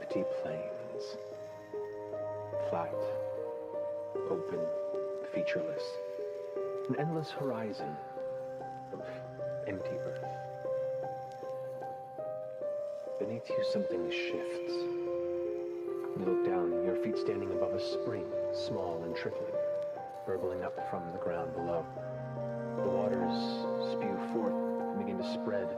empty plains. Flat, open, featureless. An endless horizon of empty earth. Beneath you, something shifts. You look down, your feet standing above a spring, small and trickling, burbling up from the ground below. The waters spew forth and begin to spread,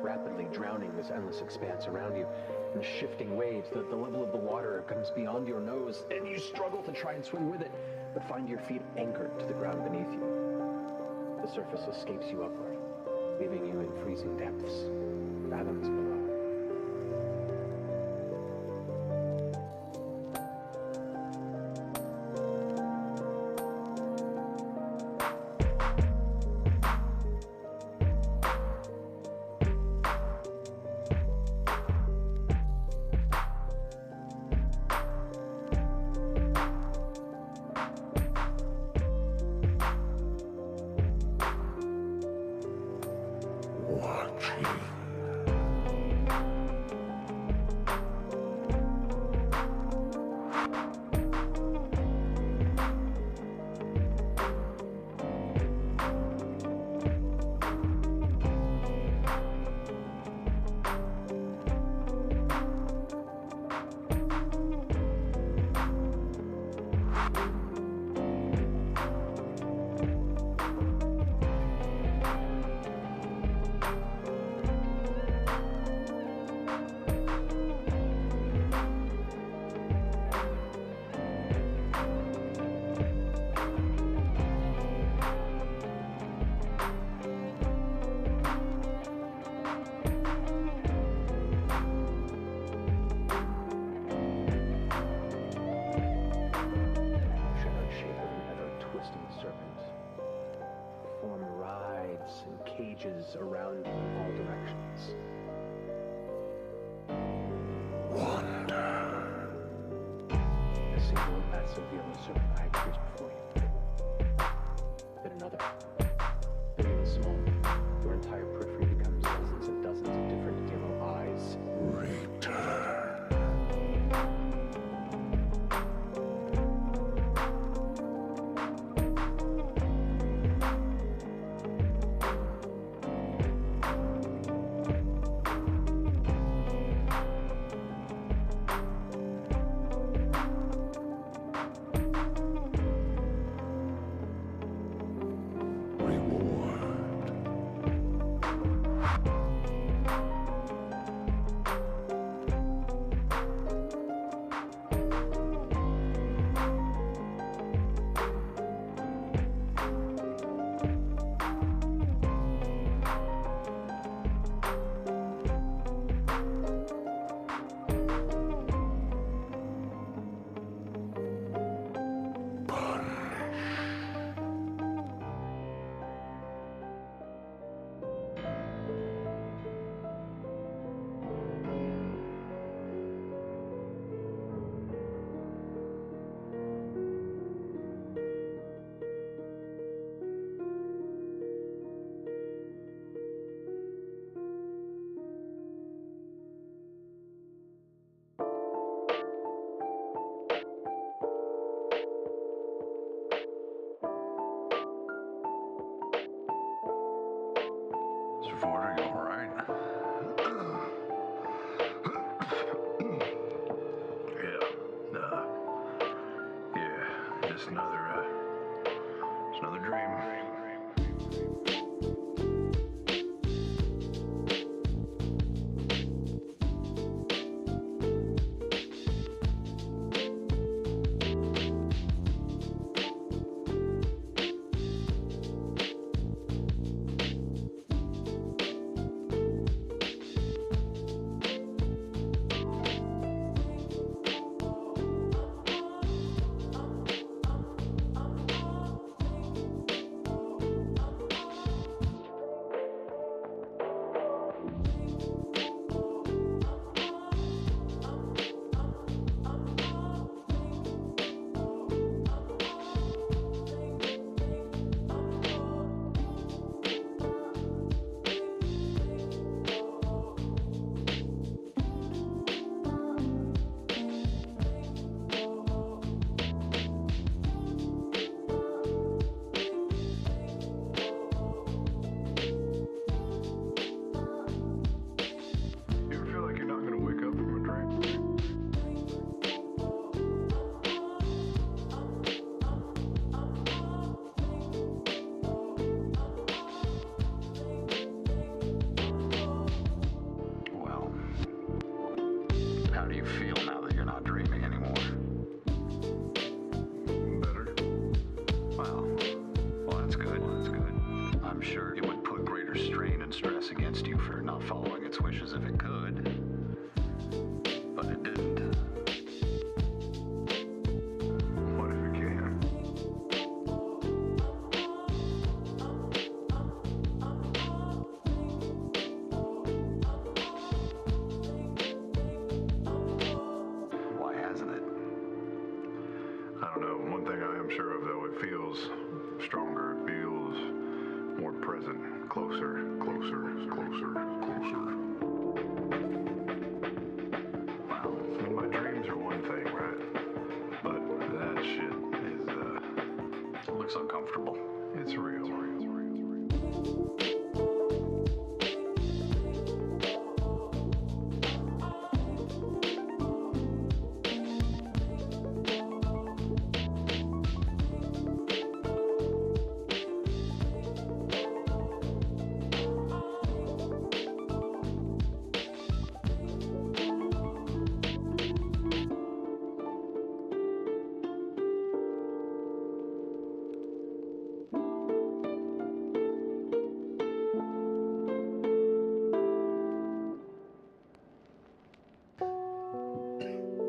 rapidly drowning this endless expanse around you. In shifting waves, the level of the water comes beyond your nose, and you struggle to try and swim with it, but find your feet anchored to the ground beneath you. The surface escapes you upward, leaving you in freezing depths, fathoms below. Cages around you in all directions. Wonder. A single massive yellow serpent eye appears before you. Then another. Big and small. Your entire periphery becomes dozens and dozens of different yellow eyes. Return. Are you all right? Yeah, just another dream. not following its wishes if it could. But it didn't. What if it can? Why hasn't it? I don't know. One thing I am sure of, though, it feels stronger. It feels more present, closer, closer, closer, closer. Wow. My dreams are one thing, right? But that shit is, looks uncomfortable. It's real. It's real. It's real. It's real.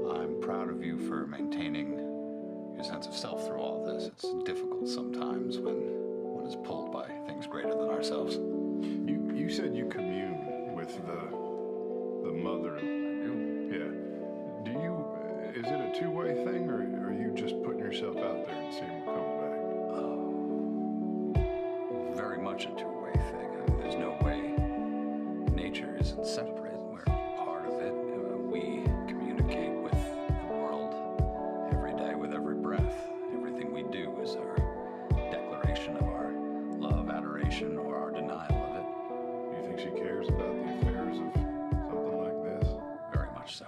I'm proud of you for maintaining your sense of self through all this. It's difficult sometimes when one is pulled by things greater than ourselves. You said you commune with the mother. I do. Yeah. Do you? Is it a two-way thing, or are you just putting yourself out there and seeing what comes back? Very much a two-way thing. I mean, there's no way nature isn't separate. We're part of it. We communicate with the world every day with every breath. Everything we do is our declaration of our love, adoration, or our denial of it. Do you think she cares about the affairs of something like this? Very much so.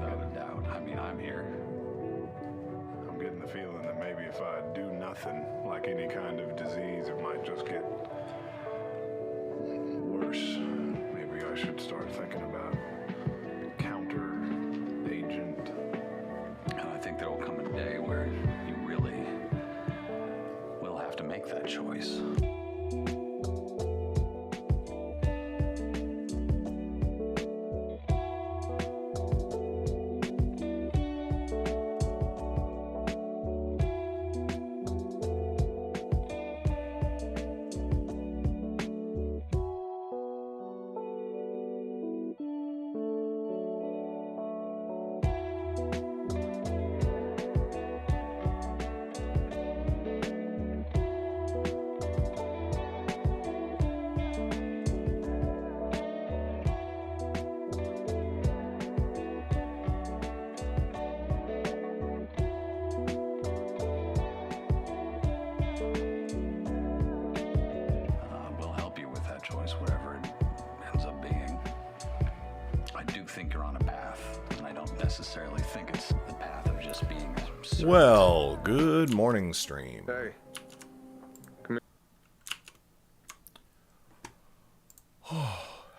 Without a doubt. I mean, I'm here. I'm getting the feeling that maybe if I do nothing, like any kind of disease, it might just get worse. Maybe I should start thinking about counter agent. And I think there will come a day where you really will have to make that choice. We'll help you with that choice, whatever it ends up being. I do think you're on a path, and I don't necessarily think it's the path of just being a servant. Well, good morning, stream. Hey.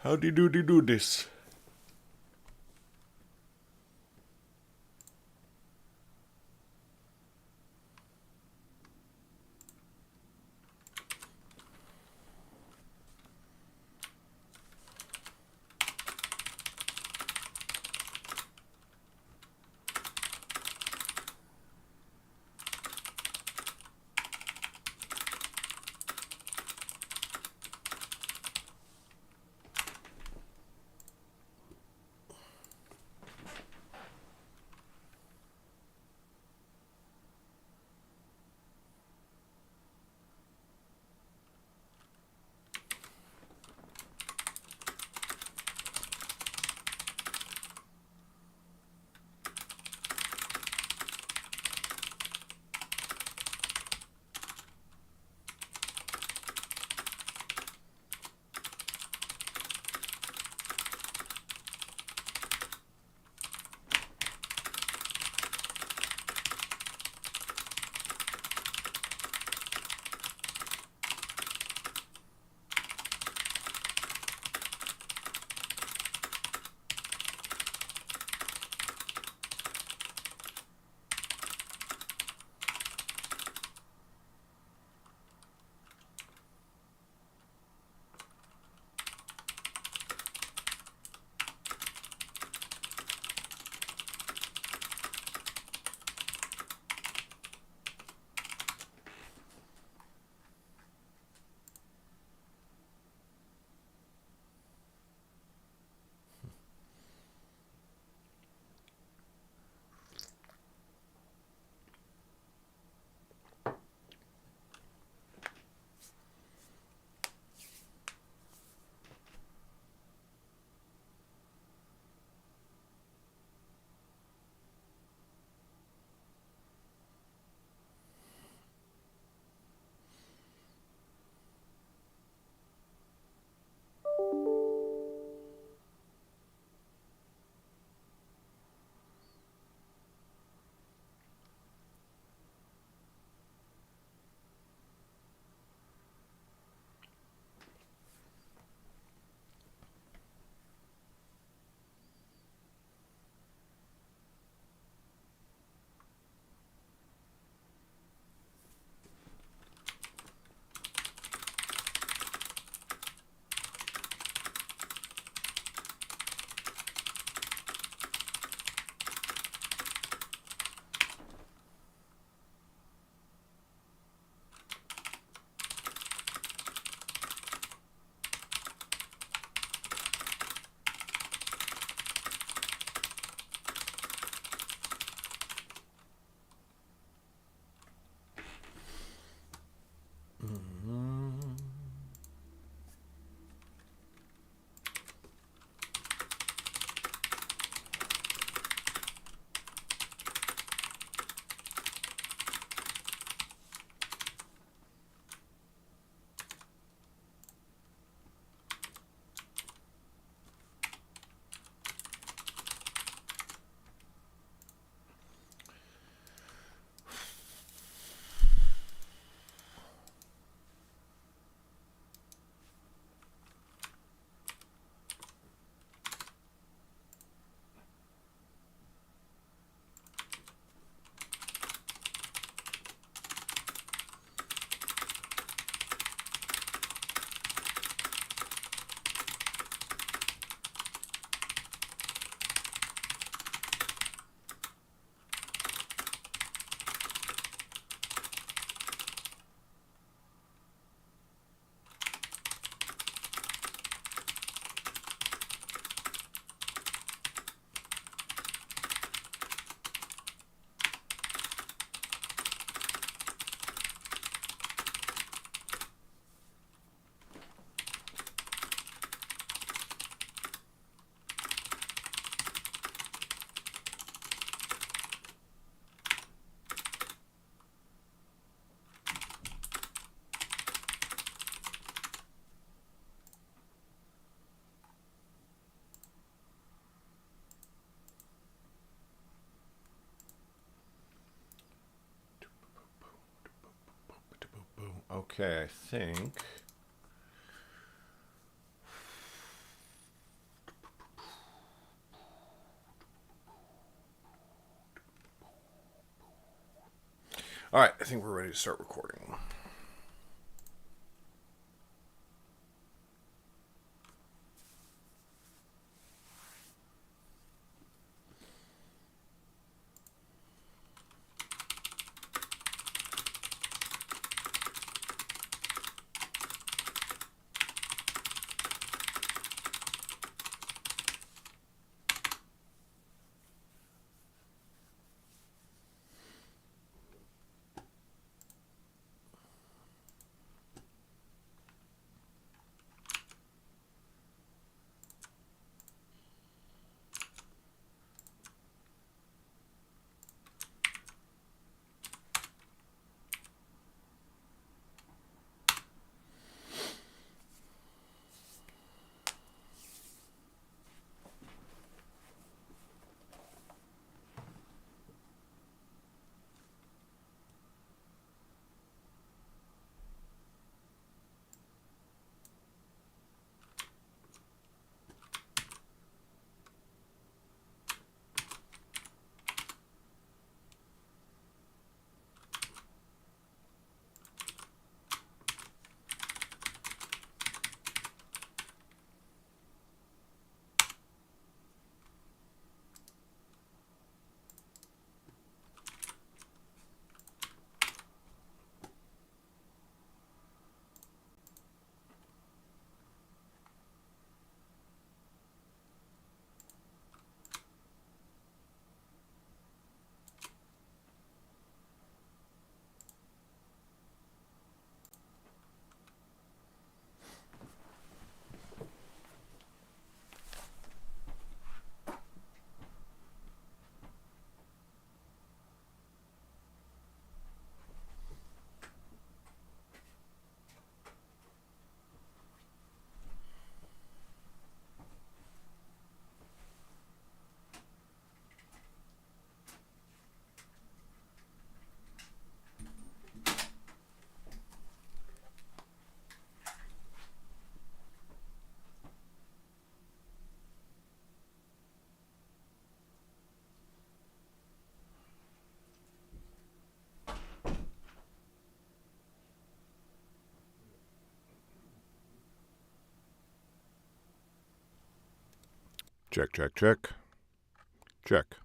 Howdy doody do this? Okay, I think. All right, I think we're ready to start recording. Check, check, check. Check.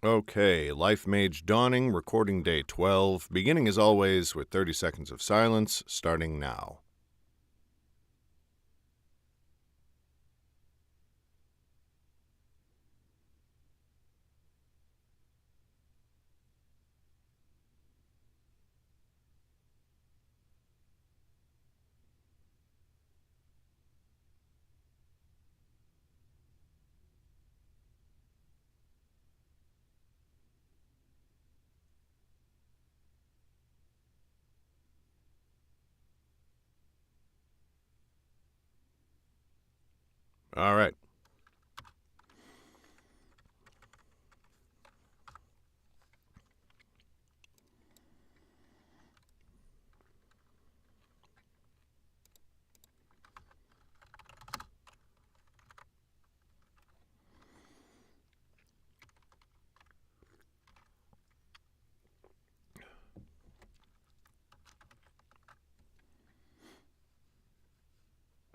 Okay, Lifemage dawning, recording day 12, beginning as always with 30 seconds of silence, starting now. All right.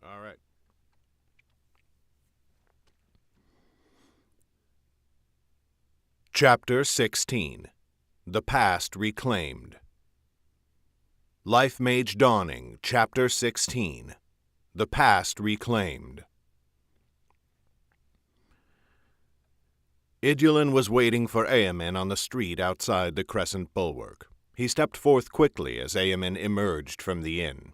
All right. Chapter 16. The Past Reclaimed. Lifemage Dawning, Chapter 16. The Past Reclaimed. Idulin was waiting for Eamon on the street outside the Crescent Bulwark. He stepped forth quickly as Eamon emerged from the inn.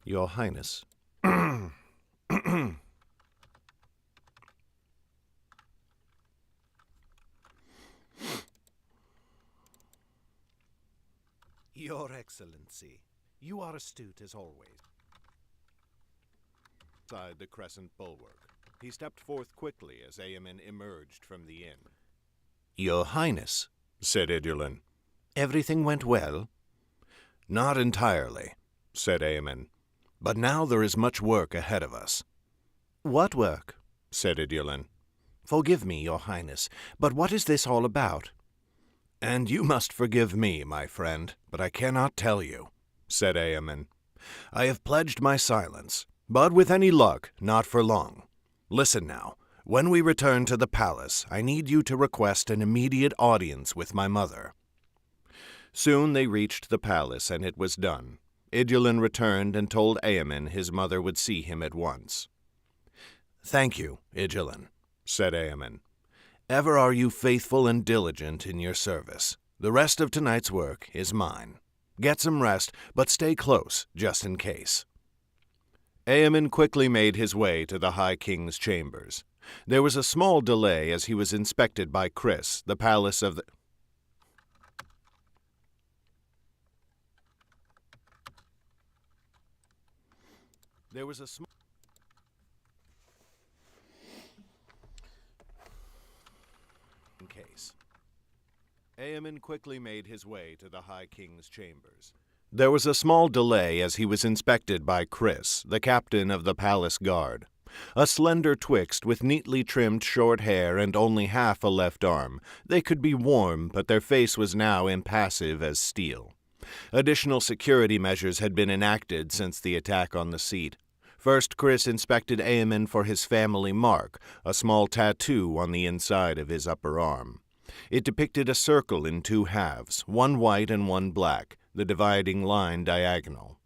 Your Highness. Your Excellency, you are astute as always. Outside the Crescent Bulwark. He stepped forth quickly as Eamon emerged from the inn. Your Highness, said Idulin. everything went well? Not entirely, said Eamon. But now there is much work ahead of us. What work? Said Idulin. Forgive me, Your Highness, but what is this all about? And you must forgive me, my friend, but I cannot tell you, said Eamon. I have pledged my silence, but with any luck, not for long. Listen now. When we return to the palace, I need you to request an immediate audience with my mother. Soon they reached the palace, and it was done. Idulin returned and told Eamon his mother would see him at once. Thank you, Idulin, said Eamon. Ever are you faithful and diligent in your service. The rest of tonight's work is mine. Get some rest, but stay close, just in case. Eamon quickly made his way to the High King's chambers. There was a small delay as he was inspected by Chris, the palace of the... There was a small... case. Eamon quickly made his way to the High King's chambers. There was a small delay as he was inspected by Chris, the captain of the palace guard. A slender twixt with neatly trimmed short hair and only half a left arm. They could be warm, but their face was now impassive as steel. Additional security measures had been enacted since the attack on the seat. First, Chris inspected Eamon for his family mark, a small tattoo on the inside of his upper arm. It depicted a circle in two halves, one white and one black, the dividing line diagonal.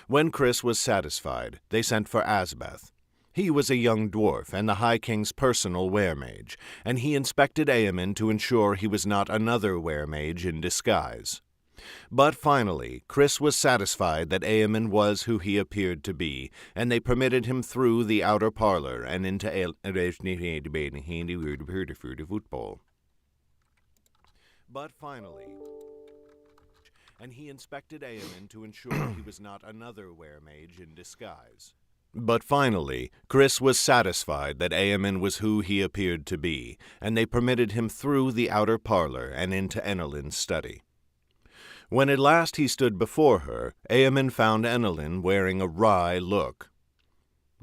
When Chris was satisfied, they sent for Asbeth. He was a young dwarf and the High King's personal weremage, and he inspected Eamon to ensure he was not another weremage in disguise. But finally, Chris was satisfied that Eamon was who he appeared to be, and they permitted him through the outer parlor and into football. But finally, and he inspected Eamon to ensure he was not another weremage in disguise. But finally, Chris was satisfied that Eamon was who he appeared to be, and they permitted him through the outer parlor and into Ennelin's study. When at last he stood before her, Eamon found Ennelin wearing a wry look.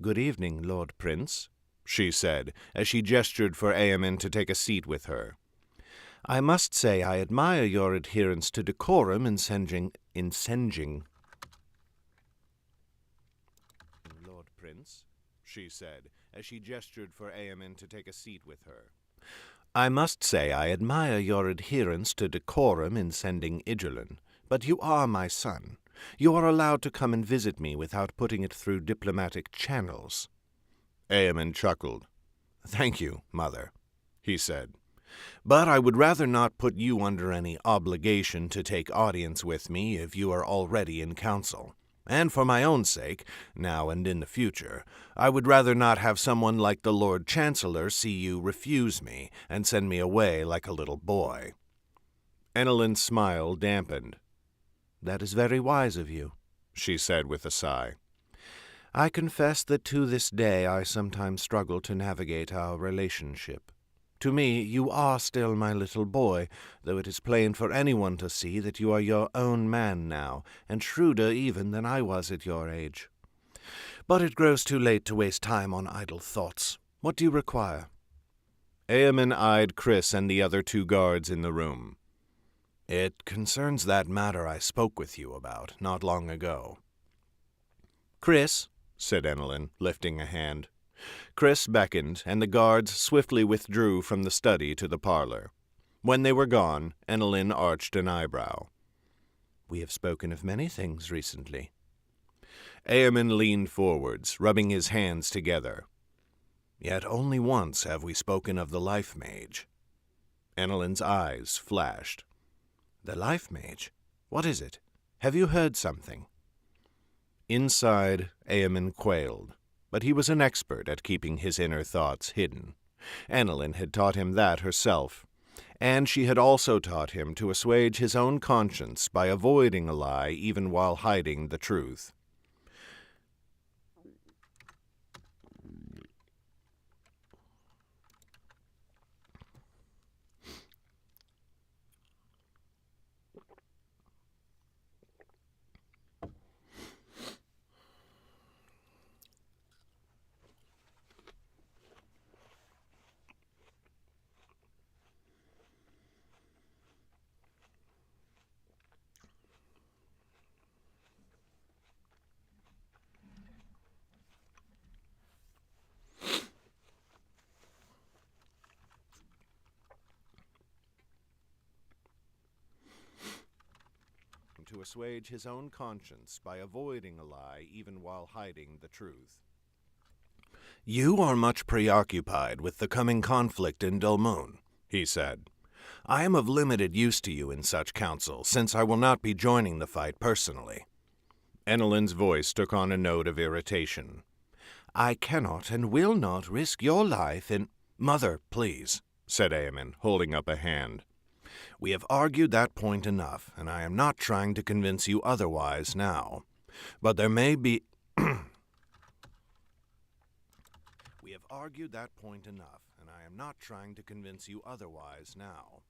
"Good evening, Lord Prince," she said, as she gestured for Eamon to take a seat with her. "I must say I admire your adherence to decorum in singeing. Lord Prince," she said, as she gestured for Eamon to take a seat with her. "I must say I admire your adherence to decorum in sending Idulin, but you are my son. You are allowed to come and visit me without putting it through diplomatic channels." Eamon chuckled. "Thank you, Mother," he said. "But I would rather not put you under any obligation to take audience with me if you are already in council. And for my own sake, now and in the future, I would rather not have someone like the Lord Chancellor see you refuse me and send me away like a little boy." Ennelin's smile dampened. "That is very wise of you," she said with a sigh. "I confess that to this day I sometimes struggle to navigate our relationship. To me, you are still my little boy, though it is plain for anyone to see that you are your own man now, and shrewder even than I was at your age. But it grows too late to waste time on idle thoughts. What do you require?" Eamon eyed Chris and the other two guards in the room. "It concerns that matter I spoke with you about not long ago." "Chris," said Ennelin, lifting a hand, Chris beckoned, and the guards swiftly withdrew from the study to the parlor. When they were gone, Enelin arched an eyebrow. "We have spoken of many things recently." Eamon leaned forwards, rubbing his hands together. "Yet only once have we spoken of the Lifemage." Enelin's eyes flashed. "The Lifemage? What is it? Have you heard something?" Inside, Eamon quailed, but he was an expert at keeping his inner thoughts hidden. Enelin had taught him that herself, and she had also taught him to assuage his own conscience by avoiding a lie even while hiding the truth. To assuage his own conscience by avoiding a lie even while hiding the truth. "You are much preoccupied with the coming conflict in Dulmoon," he said. "I am of limited use to you in such counsel, since I will not be joining the fight personally." Enelin's voice took on a note of irritation. "I cannot and will not risk your life in—" "Mother, please," said Eamon, holding up a hand. "We have argued that point enough, and I am not trying to convince you otherwise now. But there may be—" "We have argued that point enough, and I am not trying to convince you otherwise now.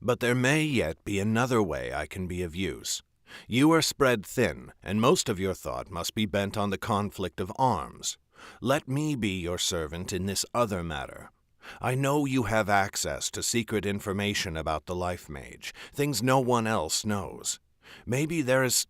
But there may yet be another way I can be of use. You are spread thin, and most of your thought must be bent on the conflict of arms. Let me be your servant in this other matter. I know you have access to secret information about the Lifemage, things no one else knows. Maybe there is—"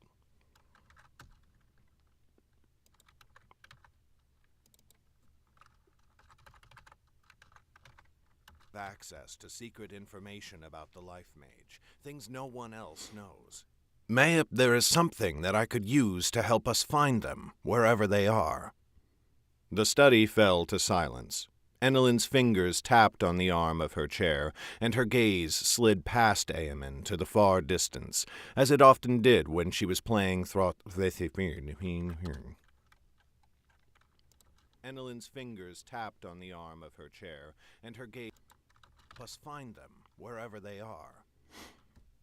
"Access to secret information about the Lifemage, things no one else knows. Mayhap there is something that I could use to help us find them, wherever they are." The study fell to silence. Enelin's fingers tapped on the arm of her chair, and her gaze slid past Eamon to the far distance, as it often did when she was playing Enelin's fingers tapped on the arm of her chair, and her gaze plus find them, wherever they are.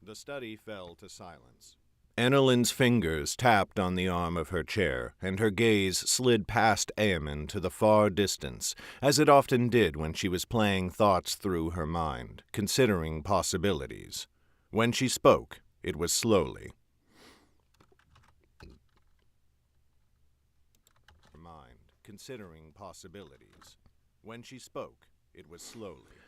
The study fell to silence. Enelin's fingers tapped on the arm of her chair, and her gaze slid past Eamon to the far distance, as it often did when she was playing thoughts through her mind, considering possibilities. When she spoke, it was slowly. Her mind, considering possibilities. When she spoke, it was slowly.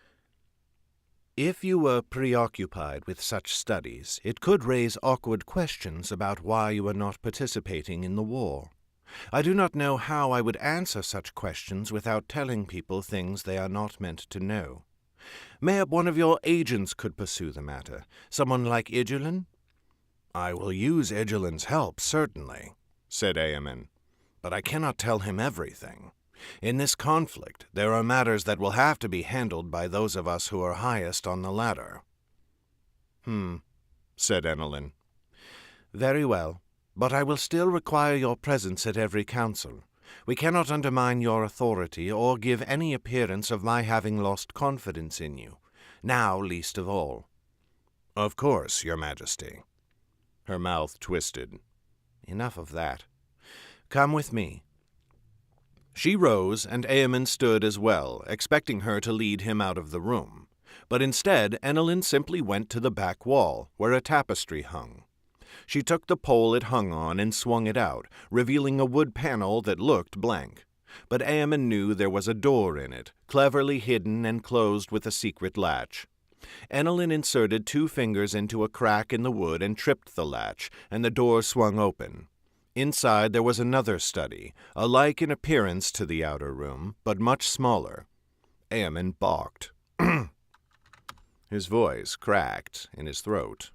"If you were preoccupied with such studies, it could raise awkward questions about why you are not participating in the war. I do not know how I would answer such questions without telling people things they are not meant to know. Mayhap one of your agents could pursue the matter, someone like Idulin?" "I will use Idulin's help, certainly," said Eamon, "but I cannot tell him everything. In this conflict, there are matters that will have to be handled by those of us who are highest on the ladder." Said Enelin. "Very well, but I will still require your presence at every council. We cannot undermine your authority or give any appearance of my having lost confidence in you, now least of all." "Of course, Your Majesty." Her mouth twisted. "Enough of that. Come with me." She rose, and Eamon stood as well, expecting her to lead him out of the room. But instead, Enelin simply went to the back wall, where a tapestry hung. She took the pole it hung on and swung it out, revealing a wood panel that looked blank. But Eamon knew there was a door in it, cleverly hidden and closed with a secret latch. Enelin inserted 2 fingers into a crack in the wood and tripped the latch, and the door swung open. Inside there was another study, alike in appearance to the outer room, but much smaller. Eamon balked. His voice cracked in his throat.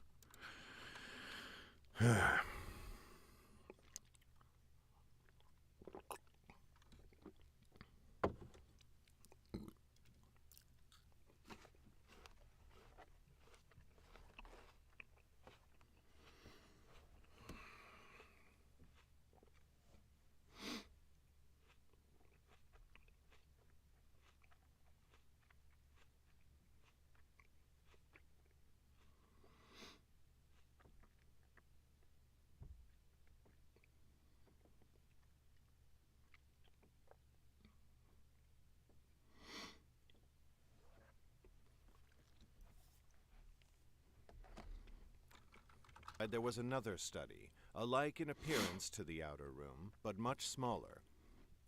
There was another study, alike in appearance to the outer room, but much smaller.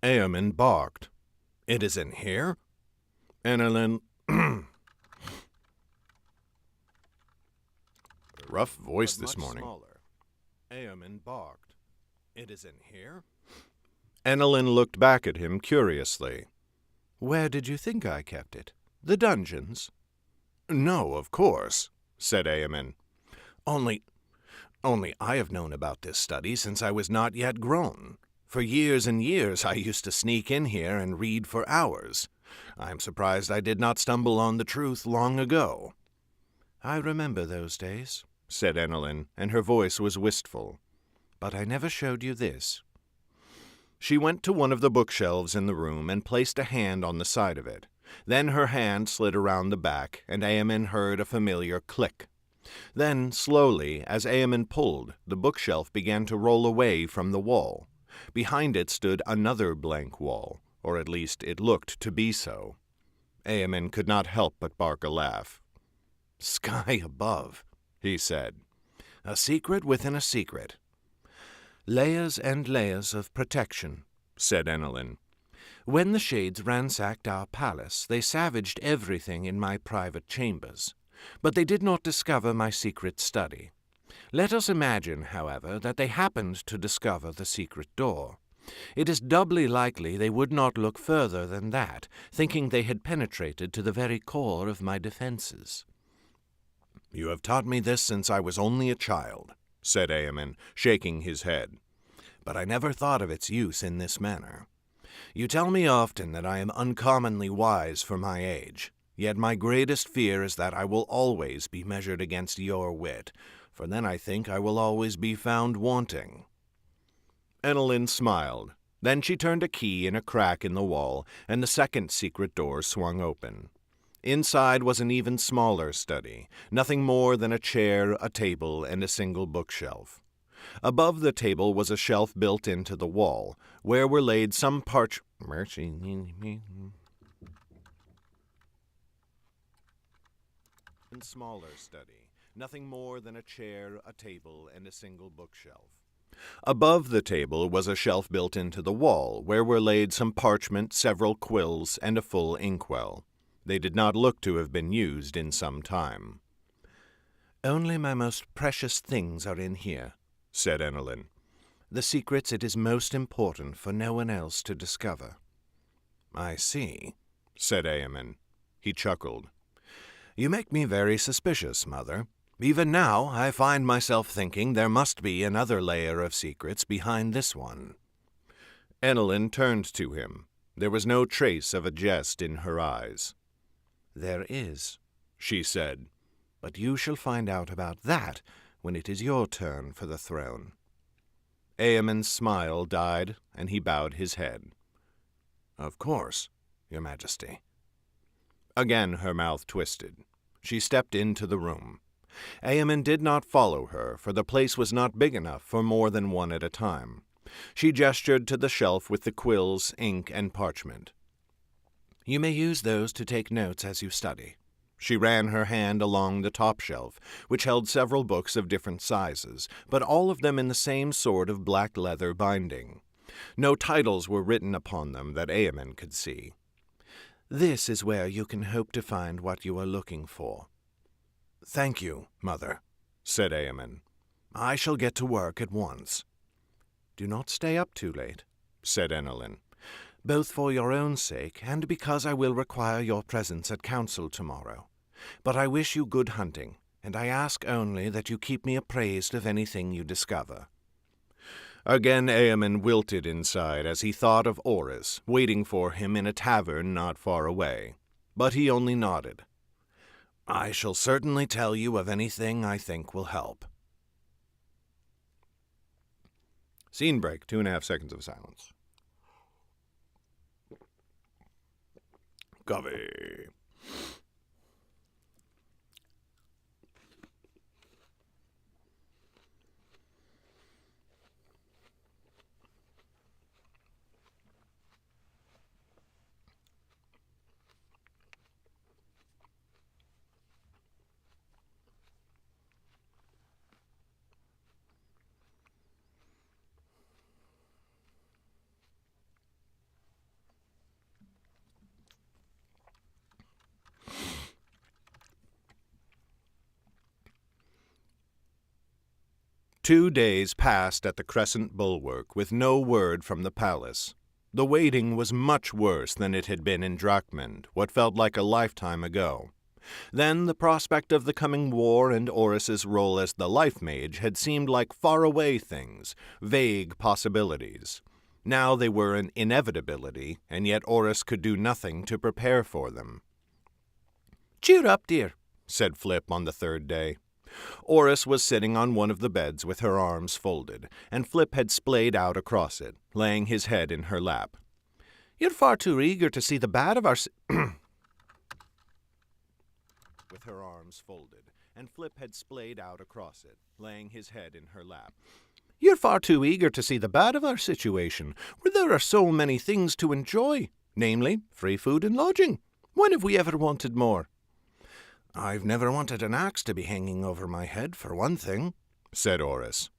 Eamon barked. "It is in here?" Annalyn... Rough voice this morning. Eamon barked. "It is in here?" Annalyn looked back at him curiously. "Where did you think I kept it? The dungeons?" "No, of course," said Eamon. Only I have known about this study since I was not yet grown. For years and years I used to sneak in here and read for hours. I am surprised I did not stumble on the truth long ago." "I remember those days," said Annalyn, and her voice was wistful. "But I never showed you this." She went to one of the bookshelves in the room and placed a hand on the side of it. Then her hand slid around the back, and Eamon heard a familiar click. Then, slowly, as Eamon pulled, the bookshelf began to roll away from the wall. Behind it stood another blank wall, or at least it looked to be so. Eamon could not help but bark a laugh. "Sky above," he said. "A secret within a secret." "Layers and layers of protection," said Annalyn. "When the Shades ransacked our palace, they savaged everything in my private chambers. But they did not discover my secret study. Let us imagine, however, that they happened to discover the secret door. It is doubly likely they would not look further than that, thinking they had penetrated to the very core of my defenses." "You have taught me this since I was only a child," said Eamon, shaking his head. "But I never thought of its use in this manner. You tell me often that I am uncommonly wise for my age. Yet my greatest fear is that I will always be measured against your wit, for then I think I will always be found wanting." Annalyn smiled. Then she turned a key in a crack in the wall, and the second secret door swung open. Inside was an even smaller study, nothing more than a chair, a table, and a single bookshelf. Above the table was a shelf built into the wall, where were laid some smaller study, nothing more than a chair, a table, and a single bookshelf. Above the table was a shelf built into the wall, where were laid some parchment, several quills, and a full inkwell. They did not look to have been used in some time. "Only my most precious things are in here," said Annalyn. "The secrets it is most important for no one else to discover." "I see," said Eamon. He chuckled. "You make me very suspicious, Mother. Even now I find myself thinking there must be another layer of secrets behind this one." Annalyn turned to him. There was no trace of a jest in her eyes. "There is," she said, "but you shall find out about that when it is your turn for the throne." Eamon's smile died, and he bowed his head. "Of course, Your Majesty." Again her mouth twisted. She stepped into the room. Eamon did not follow her, for the place was not big enough for more than one at a time. She gestured to the shelf with the quills, ink, and parchment. "You may use those to take notes as you study." She ran her hand along the top shelf, which held several books of different sizes, but all of them in the same sort of black leather binding. No titles were written upon them that Eamon could see. "This is where you can hope to find what you are looking for." "Thank you, Mother," said Eamon. "I shall get to work at once." "Do not stay up too late," said Enelin, "both for your own sake and because I will require your presence at council tomorrow. But I wish you good hunting, and I ask only that you keep me appraised of anything you discover." Again Eamon wilted inside as he thought of Oris, waiting for him in a tavern not far away. But he only nodded. "I shall certainly tell you of anything I think will help." Scene break, 2.5 seconds of silence. Coffee. Two days passed at the Crescent Bulwark with no word from the palace. The waiting was much worse than it had been in Drakmund, what felt like a lifetime ago. Then the prospect of the coming war and Oris's role as the Lifemage had seemed like faraway things, vague possibilities. Now they were an inevitability, and yet Oris could do nothing to prepare for them. "Cheer up, dear," said Flip on the third day. Oris was sitting on one of the beds with her arms folded, and Flip had splayed out across it, laying his head in her lap. "You're far too eager to see the bad of our with her arms folded, and Flip had splayed out across it, laying his head in her lap. "You're far too eager to see the bad of our situation, where there are so many things to enjoy, namely, free food and lodging. When have we ever wanted more?" "I've never wanted an axe to be hanging over my head, for one thing," said Oris.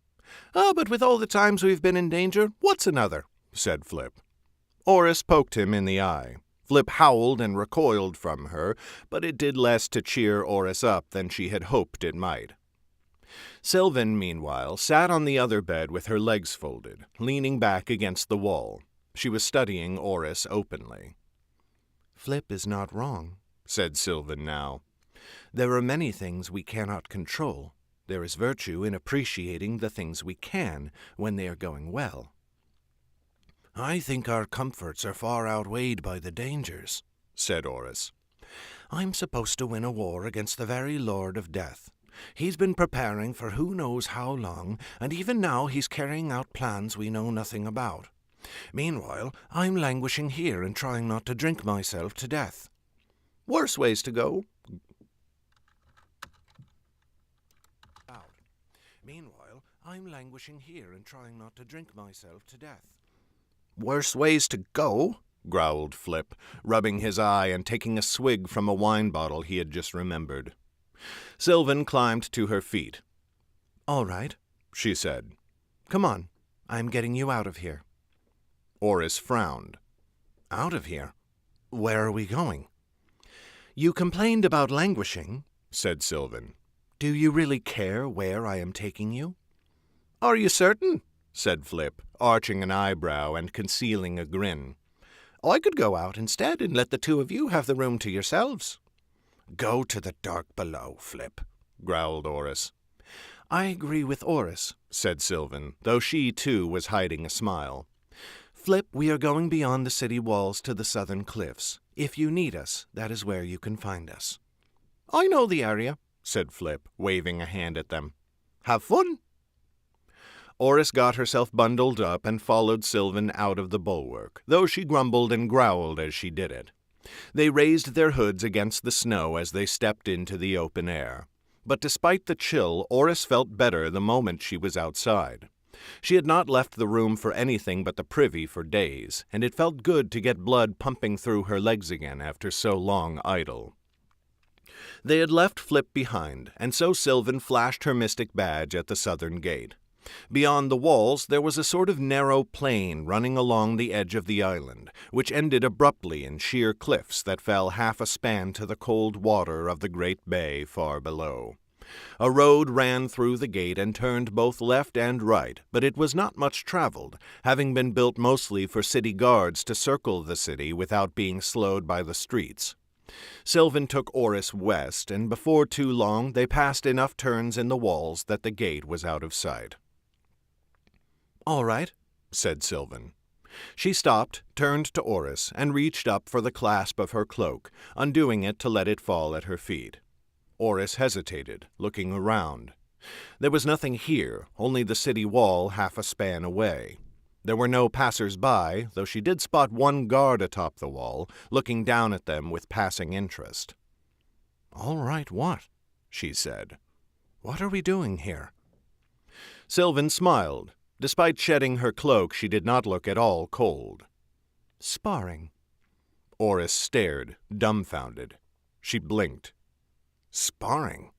But with all the times we've been in danger, what's another?" said Flip. Oris poked him in the eye. Flip howled and recoiled from her, but it did less to cheer Oris up than she had hoped it might. Sylvan, meanwhile, sat on the other bed with her legs folded, leaning back against the wall. She was studying Oris openly. "Flip is not wrong," said Sylvan now. "There are many things we cannot control. There is virtue in appreciating the things we can when they are going well." "I think our comforts are far outweighed by the dangers," said Oris. "I'm supposed to win a war against the very Lord of Death. He's been preparing for who knows how long, and even now he's carrying out plans we know nothing about. Meanwhile, I'm languishing here and trying not to drink myself to death." "Worse ways to go." "Meanwhile, I'm languishing here and trying not to drink myself to death." "Worse ways to go," growled Flip, rubbing his eye and taking a swig from a wine bottle he had just remembered. Sylvan climbed to her feet. "All right," she said. "Come on, I'm getting you out of here." Oris frowned. "Out of here? Where are we going?" "You complained about languishing," said Sylvan. "Do you really care where I am taking you?" "Are you certain?" said Flip, arching an eyebrow and concealing a grin. "I could go out instead and let the two of you have the room to yourselves." "Go to the dark below, Flip," growled Oris. "I agree with Oris," said Sylvan, though she, too, was hiding a smile. "Flip, we are going beyond the city walls to the southern cliffs. If you need us, that is where you can find us." "I know the area," said Flip, waving a hand at them. "Have fun." Oris got herself bundled up and followed Sylvan out of the bulwark, though she grumbled and growled as she did it. They raised their hoods against the snow as they stepped into the open air. But despite the chill, Oris felt better the moment she was outside. She had not left the room for anything but the privy for days, and it felt good to get blood pumping through her legs again after so long idle. They had left Flip behind, and so Sylvan flashed her mystic badge at the southern gate. Beyond the walls there was a sort of narrow plain running along the edge of the island, which ended abruptly in sheer cliffs that fell half a span to the cold water of the great bay far below. A road ran through the gate and turned both left and right, but it was not much traveled, having been built mostly for city guards to circle the city without being slowed by the streets. Sylvan took Oris west, and before too long they passed enough turns in the walls that the gate was out of sight. "All right," said Sylvan. She stopped, turned to Oris, and reached up for the clasp of her cloak, undoing it to let it fall at her feet. Oris hesitated, looking around. There was nothing here, only the city wall half a span away. There were no passers-by, though she did spot one guard atop the wall, looking down at them with passing interest. "All right, what?" she said. "What are we doing here?" Sylvan smiled. Despite shedding her cloak, she did not look at all cold. "Sparring." Oris stared, dumbfounded. She blinked. "Sparring?"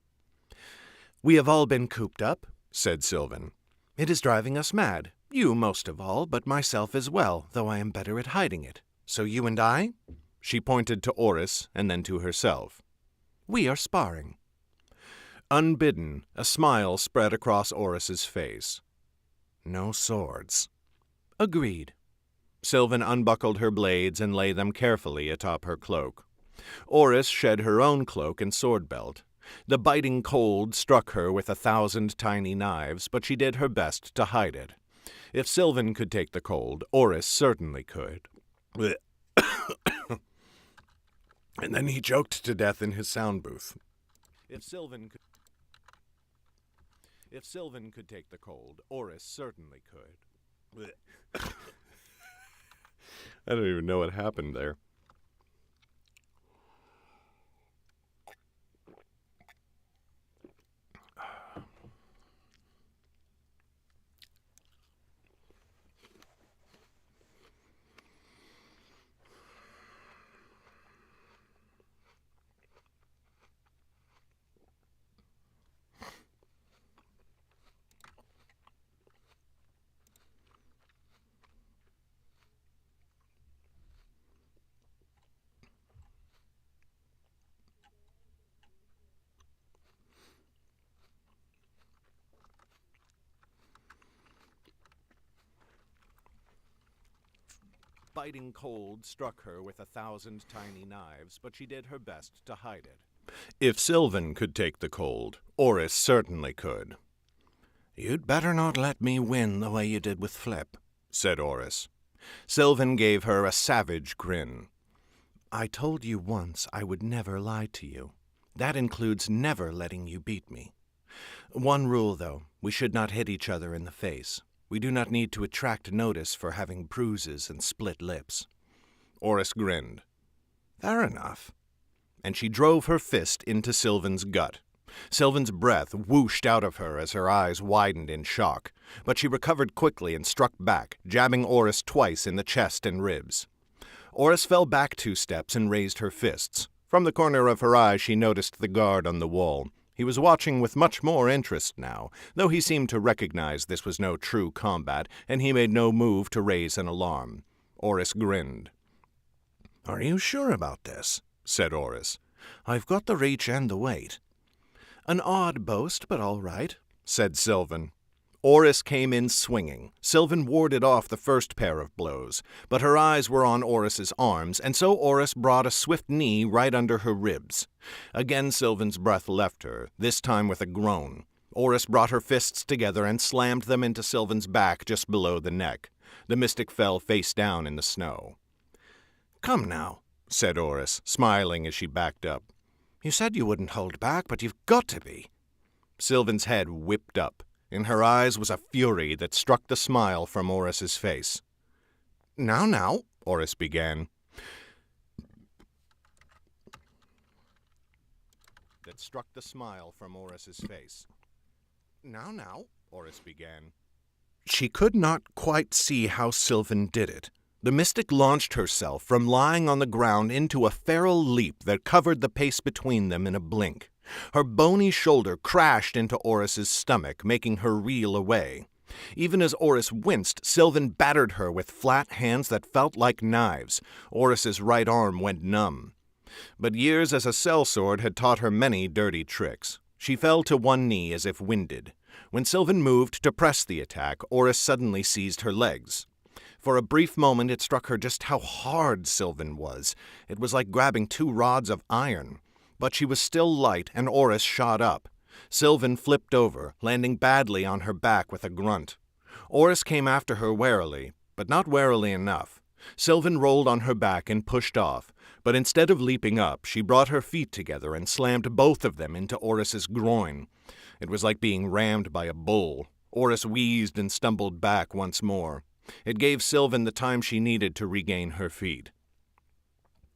"We have all been cooped up," said Sylvan. "It is driving us mad. You most of all, but myself as well, though I am better at hiding it. So you and I?" She pointed to Oris and then to herself. "We are sparring." Unbidden, a smile spread across Oris's face. "No swords." "Agreed." Sylvan unbuckled her blades and laid them carefully atop her cloak. Oris shed her own cloak and sword belt. The biting cold struck her with 1,000 tiny knives, but she did her best to hide it. If Sylvan could take the cold, Oris certainly could. And then he choked to death in his sound booth. If Sylvan could take the cold, Oris certainly could. I don't even know what happened there. Biting cold struck her with 1,000 tiny knives, but she did her best to hide it. If Sylvan could take the cold, Oris certainly could. "You'd better not let me win the way you did with Flip," said Oris. Sylvan gave her a savage grin. "I told you once I would never lie to you. That includes never letting you beat me. One rule, though, we should not hit each other in the face. We do not need to attract notice for having bruises and split lips." Oris grinned. "Fair enough." And she drove her fist into Sylvan's gut. Sylvan's breath whooshed out of her as her eyes widened in shock, but she recovered quickly and struck back, jabbing Oris twice in the chest and ribs. Oris fell back 2 steps and raised her fists. From the corner of her eye she noticed the guard on the wall. He was watching with much more interest now, though he seemed to recognize this was no true combat, and he made no move to raise an alarm. Oris grinned. "Are you sure about this?" said Oris. "I've got the reach and the weight." "An odd boast, but all right," said Sylvan. Oris came in swinging. Sylvan warded off the first pair of blows, but her eyes were on Oris's arms, and so Oris brought a swift knee right under her ribs. Again Sylvan's breath left her, this time with a groan. Oris brought her fists together and slammed them into Sylvan's back just below the neck. The mystic fell face down in the snow. "Come now," said Oris, smiling as she backed up. "You said you wouldn't hold back, but you've got to be." Sylvan's head whipped up. In her eyes was a fury that struck the smile from Oris's face. Now, Oris began. Now, Oris began. She could not quite see how Sylvan did it. The mystic launched herself from lying on the ground into a feral leap that covered the pace between them in a blink. Her bony shoulder crashed into Oris's stomach, making her reel away. Even as Oris winced, Sylvan battered her with flat hands that felt like knives. Oris's right arm went numb. But years as a sellsword had taught her many dirty tricks. She fell to one knee as if winded. When Sylvan moved to press the attack, Oris suddenly seized her legs. For a brief moment it struck her just how hard Sylvan was. It was like grabbing 2 rods of iron. But she was still light, and Oris shot up. Sylvan flipped over, landing badly on her back with a grunt. Oris came after her warily, but not warily enough. Sylvan rolled on her back and pushed off, but instead of leaping up, she brought her feet together and slammed both of them into Oris's groin. It was like being rammed by a bull. Oris wheezed and stumbled back once more. It gave Sylvan the time she needed to regain her feet.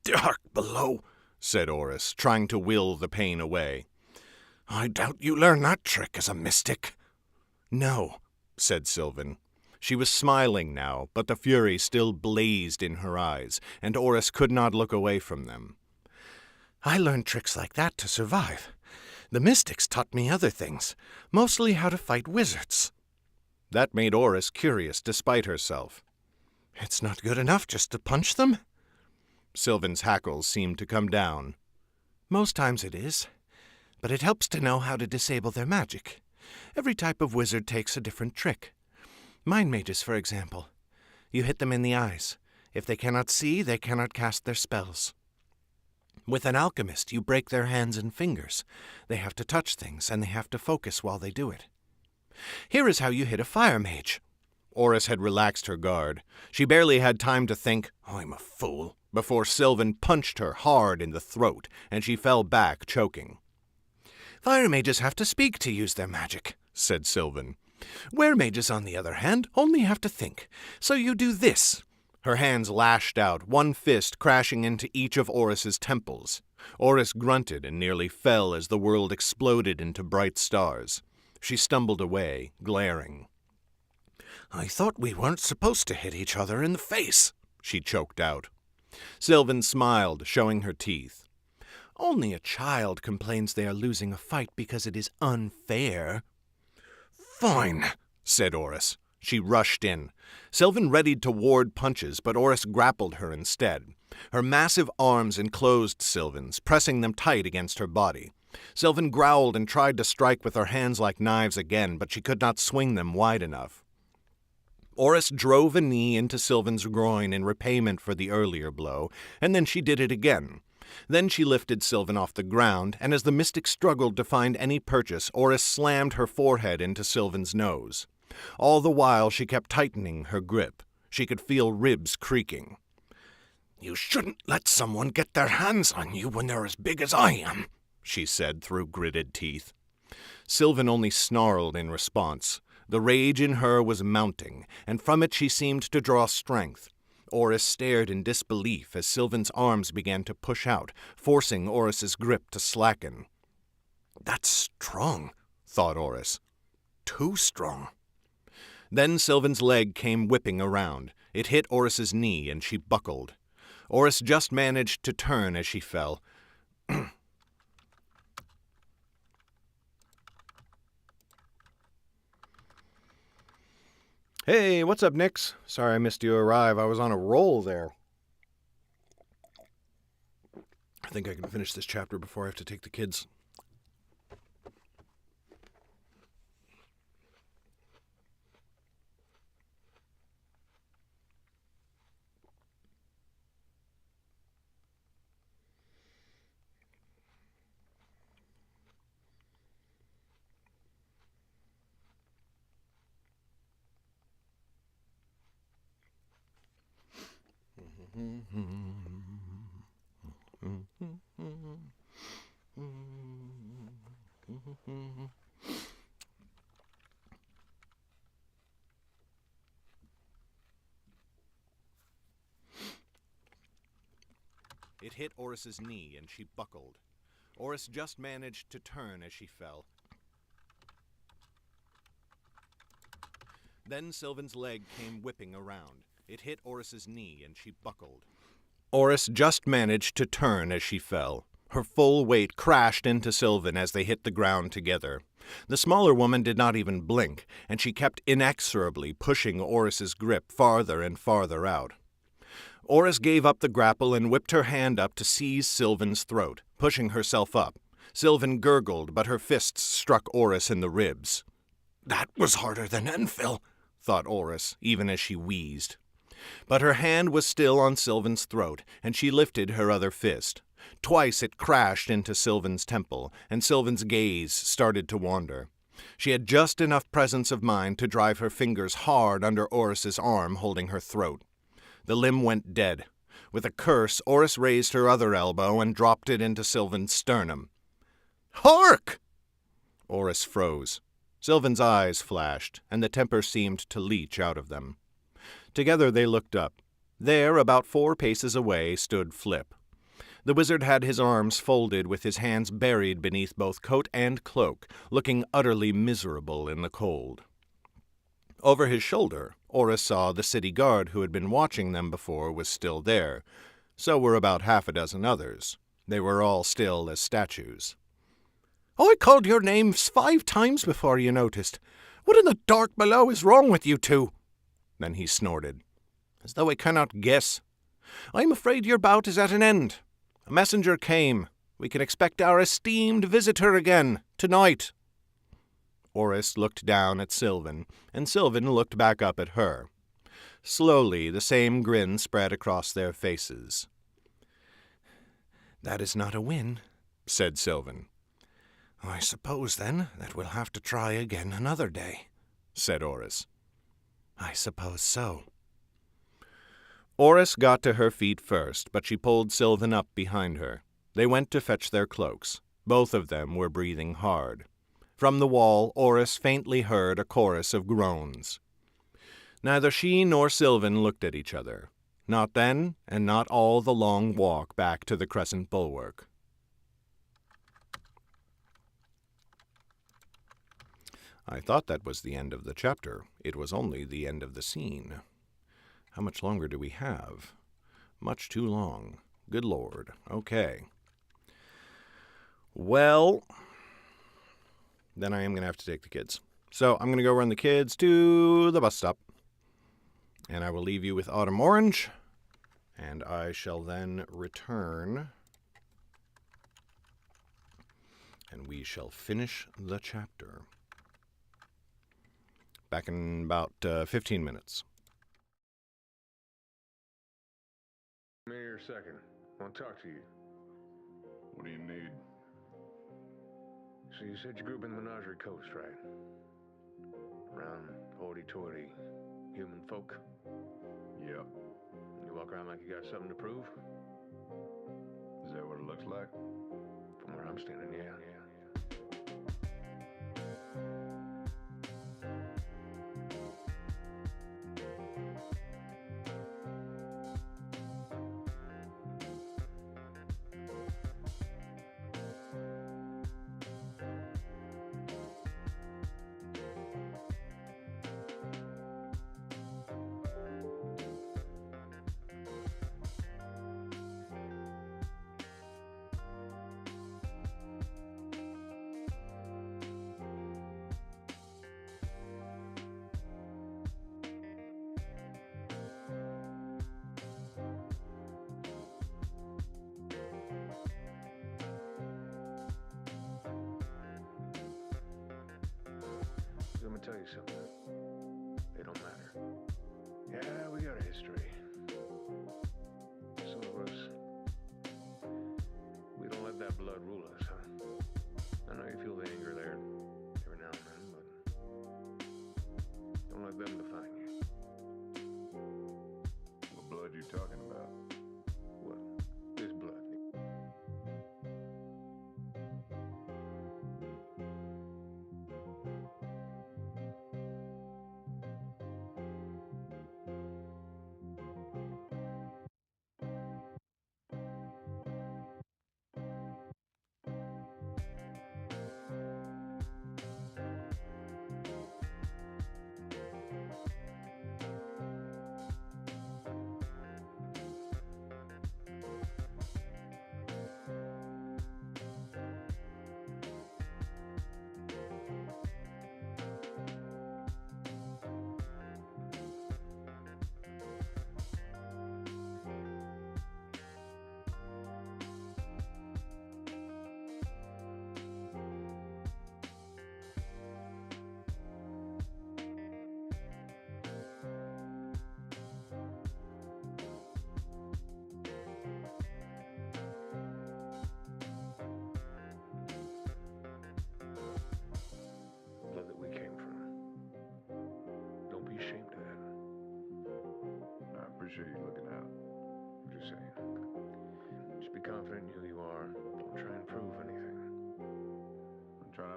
"Dark below," said Oris, trying to will the pain away. "I doubt you learned that trick as a mystic." "No," said Sylvan. She was smiling now, but the fury still blazed in her eyes, and Oris could not look away from them. "I learned tricks like that to survive. The mystics taught me other things, mostly how to fight wizards." That made Oris curious despite herself. "It's not good enough just to punch them?" Sylvan's hackles seemed to come down. "Most times it is, but it helps to know how to disable their magic. Every type of wizard takes a different trick. Mind mages, for example. You hit them in the eyes. If they cannot see, they cannot cast their spells. With an alchemist, you break their hands and fingers. They have to touch things, and they have to focus while they do it. Here is how you hit a fire mage." Oris had relaxed her guard. She barely had time to think, "I'm a fool," before Sylvan punched her hard in the throat, and she fell back, choking. "Fire mages have to speak to use their magic," said Sylvan. "Were mages, on the other hand, only have to think. So you do this." Her hands lashed out, one fist crashing into each of Oris's temples. Oris grunted and nearly fell as the world exploded into bright stars. She stumbled away, glaring. "I thought we weren't supposed to hit each other in the face," she choked out. Sylvan smiled, showing her teeth. "Only a child complains they are losing a fight because it is unfair." "Fine," said Oris. She rushed in. Sylvan readied to ward punches, but Oris grappled her instead. Her massive arms enclosed Sylvan's, pressing them tight against her body. Sylvan growled and tried to strike with her hands like knives again, but she could not swing them wide enough. Oris drove a knee into Sylvan's groin in repayment for the earlier blow, and then she did it again. Then she lifted Sylvan off the ground, and as the mystic struggled to find any purchase, Oris slammed her forehead into Sylvan's nose. All the while she kept tightening her grip. She could feel ribs creaking. "You shouldn't let someone get their hands on you when they're as big as I am," she said through gritted teeth. Sylvan only snarled in response. The rage in her was mounting, and from it she seemed to draw strength. Oris stared in disbelief as Sylvan's arms began to push out, forcing Oris's grip to slacken. "That's strong," thought Oris. "Too strong." Then Sylvan's leg came whipping around. It hit Oris's knee, and she buckled. Oris just managed to turn as she fell. Hey, what's up, Nix? Sorry I missed you arrive. I was on a roll there. I think I can finish this chapter before I have to take the kids. It hit Oris's knee, and she buckled. Oris just managed to turn as she fell. Then Sylvan's leg came whipping around. It hit Oris's knee, and she buckled. Oris just managed to turn as she fell. Her full weight crashed into Sylvan as they hit the ground together. The smaller woman did not even blink, and she kept inexorably pushing Oris's grip farther and farther out. Oris gave up the grapple and whipped her hand up to seize Sylvan's throat, pushing herself up. Sylvan gurgled, but her fists struck Oris in the ribs. That was harder than Enfill, thought Oris, even as she wheezed. But her hand was still on Sylvan's throat, and she lifted her other fist. Twice it crashed into Sylvan's temple, and Sylvan's gaze started to wander. She had just enough presence of mind to drive her fingers hard under Oris's arm, holding her throat. The limb went dead. With a curse, Oris raised her other elbow and dropped it into Sylvan's sternum. Hark! Oris froze. Sylvan's eyes flashed, and the temper seemed to leach out of them. Together they looked up. There, about 4 paces away, stood Flip. The wizard had his arms folded with his hands buried beneath both coat and cloak, looking utterly miserable in the cold. Over his shoulder, Oris saw the city guard who had been watching them before was still there. So were about 6 others. They were all still as statues. I called your names 5 times before you noticed. What in the dark below is wrong with you two? Then he snorted. As though I cannot guess. I am afraid your bout is at an end. A messenger came. We can expect our esteemed visitor again, tonight. Oris looked down at Sylvan, and Sylvan looked back up at her. Slowly, the same grin spread across their faces. That is not a win, said Sylvan. I suppose, then, that we'll have to try again another day, said Oris. I suppose so. Oris got to her feet first, but she pulled Sylvan up behind her. They went to fetch their cloaks. Both of them were breathing hard. From the wall, Oris faintly heard a chorus of groans. Neither she nor Sylvan looked at each other. Not then, and not all the long walk back to the crescent bulwark. I thought that was the end of the chapter. It was only the end of the scene. How much longer do we have? Much too long. Good Lord. Okay. Well, then I am going to have to take the kids. So I'm going to go run the kids to the bus stop. And I will leave you with Autumn Orange. And I shall then return. And we shall finish the chapter. Back in about 15 minutes. Come here a second. I want to talk to you. What do you need? So you said you grew up in the Menagerie Coast, right? Around hoity-toity human folk? Yep. You walk around like you got something to prove? Is that what it looks like? From where I'm standing, yeah. Let me tell you something. It don't matter. Yeah, we got a history. Some of us, we don't let that blood rule us, huh? I know you feel the anger there every now and then, but don't let them define you. What blood you talking about? What? This blood.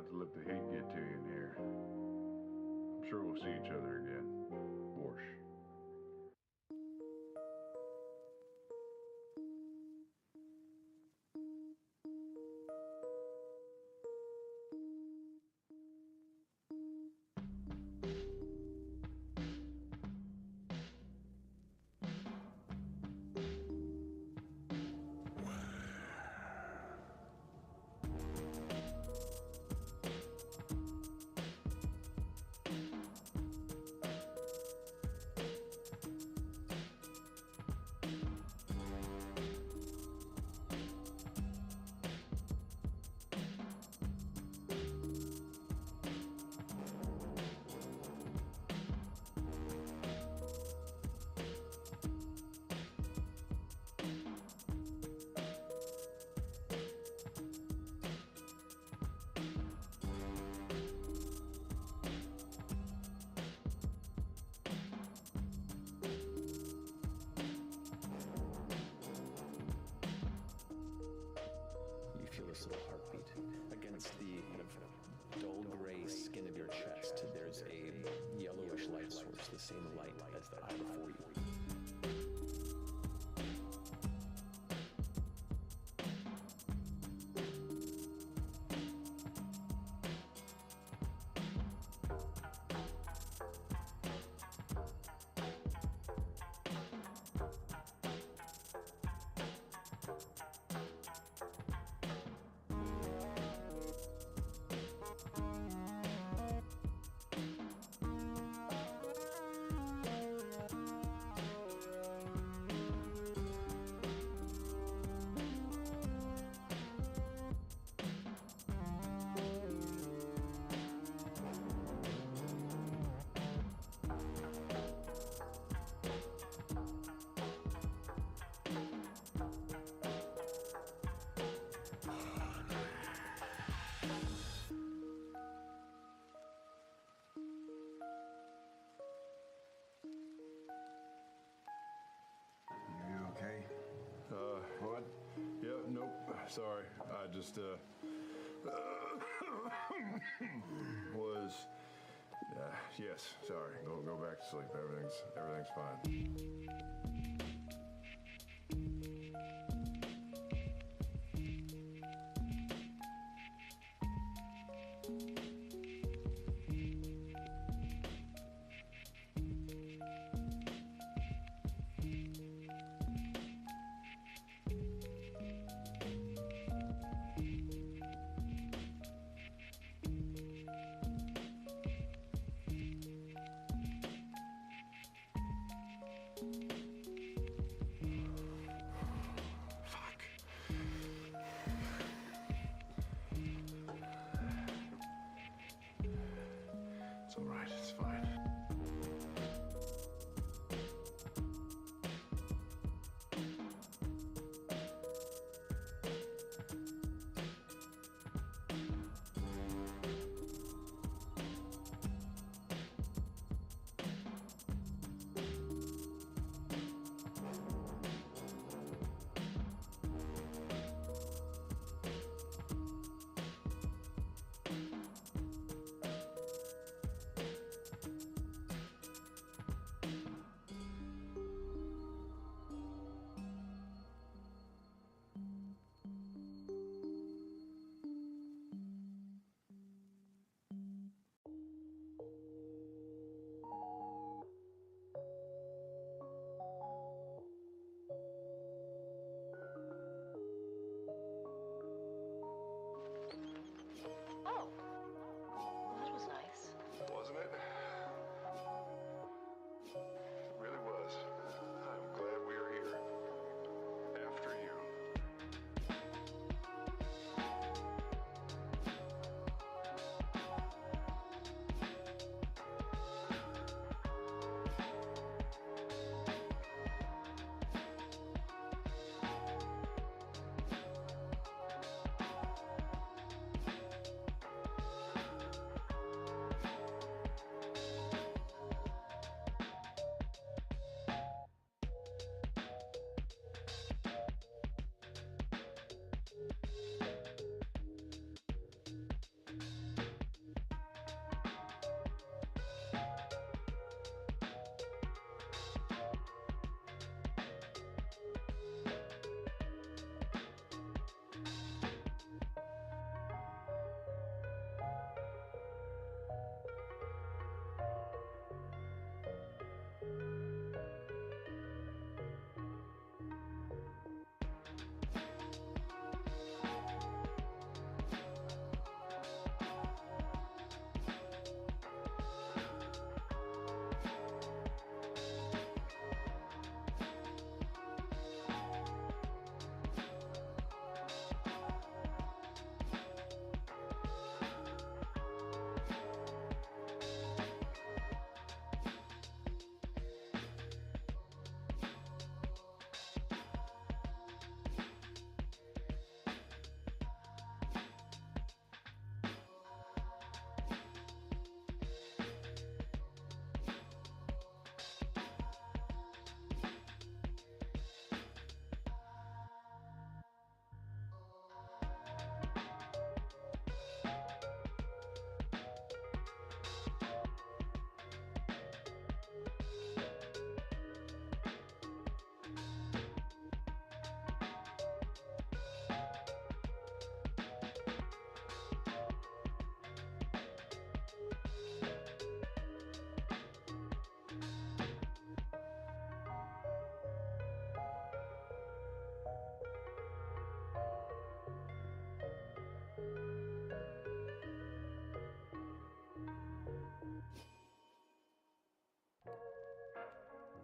not to let the heat get to you in here. I'm sure we'll see each other again. Warsh. You feel this little heartbeat against the kind of dull gray skin of your chest. There's a yellowish light source, the same light as the eye before you. What? Yeah, nope. Sorry. I just, was, yes, sorry. Go back to sleep. Everything's fine.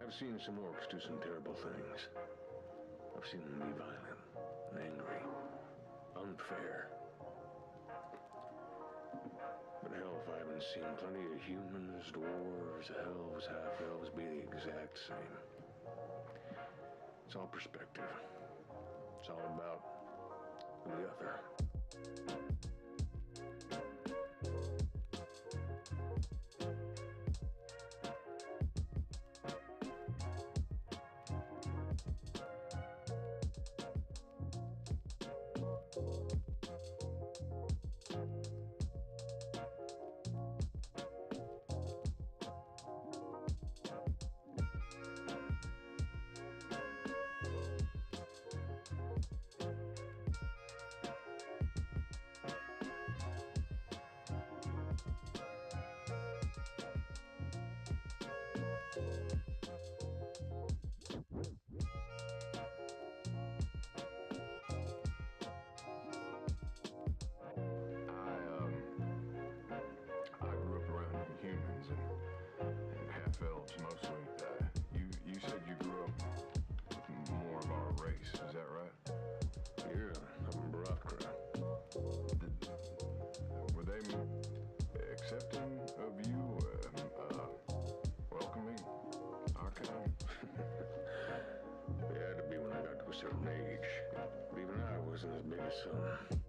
I've seen some orcs do some terrible things. I've seen them be violent, and angry, unfair. But hell, if I haven't seen plenty of humans, dwarves, elves, half-elves be the exact same. It's all perspective. It's all about the other. I grew up around humans and half-elves mostly. You said you grew up with more of our race, is that right? Yeah, I'm a Barakra. Were they accepting of you, welcoming our kind? They had to be when I got to a certain age. But even I wasn't as big as some.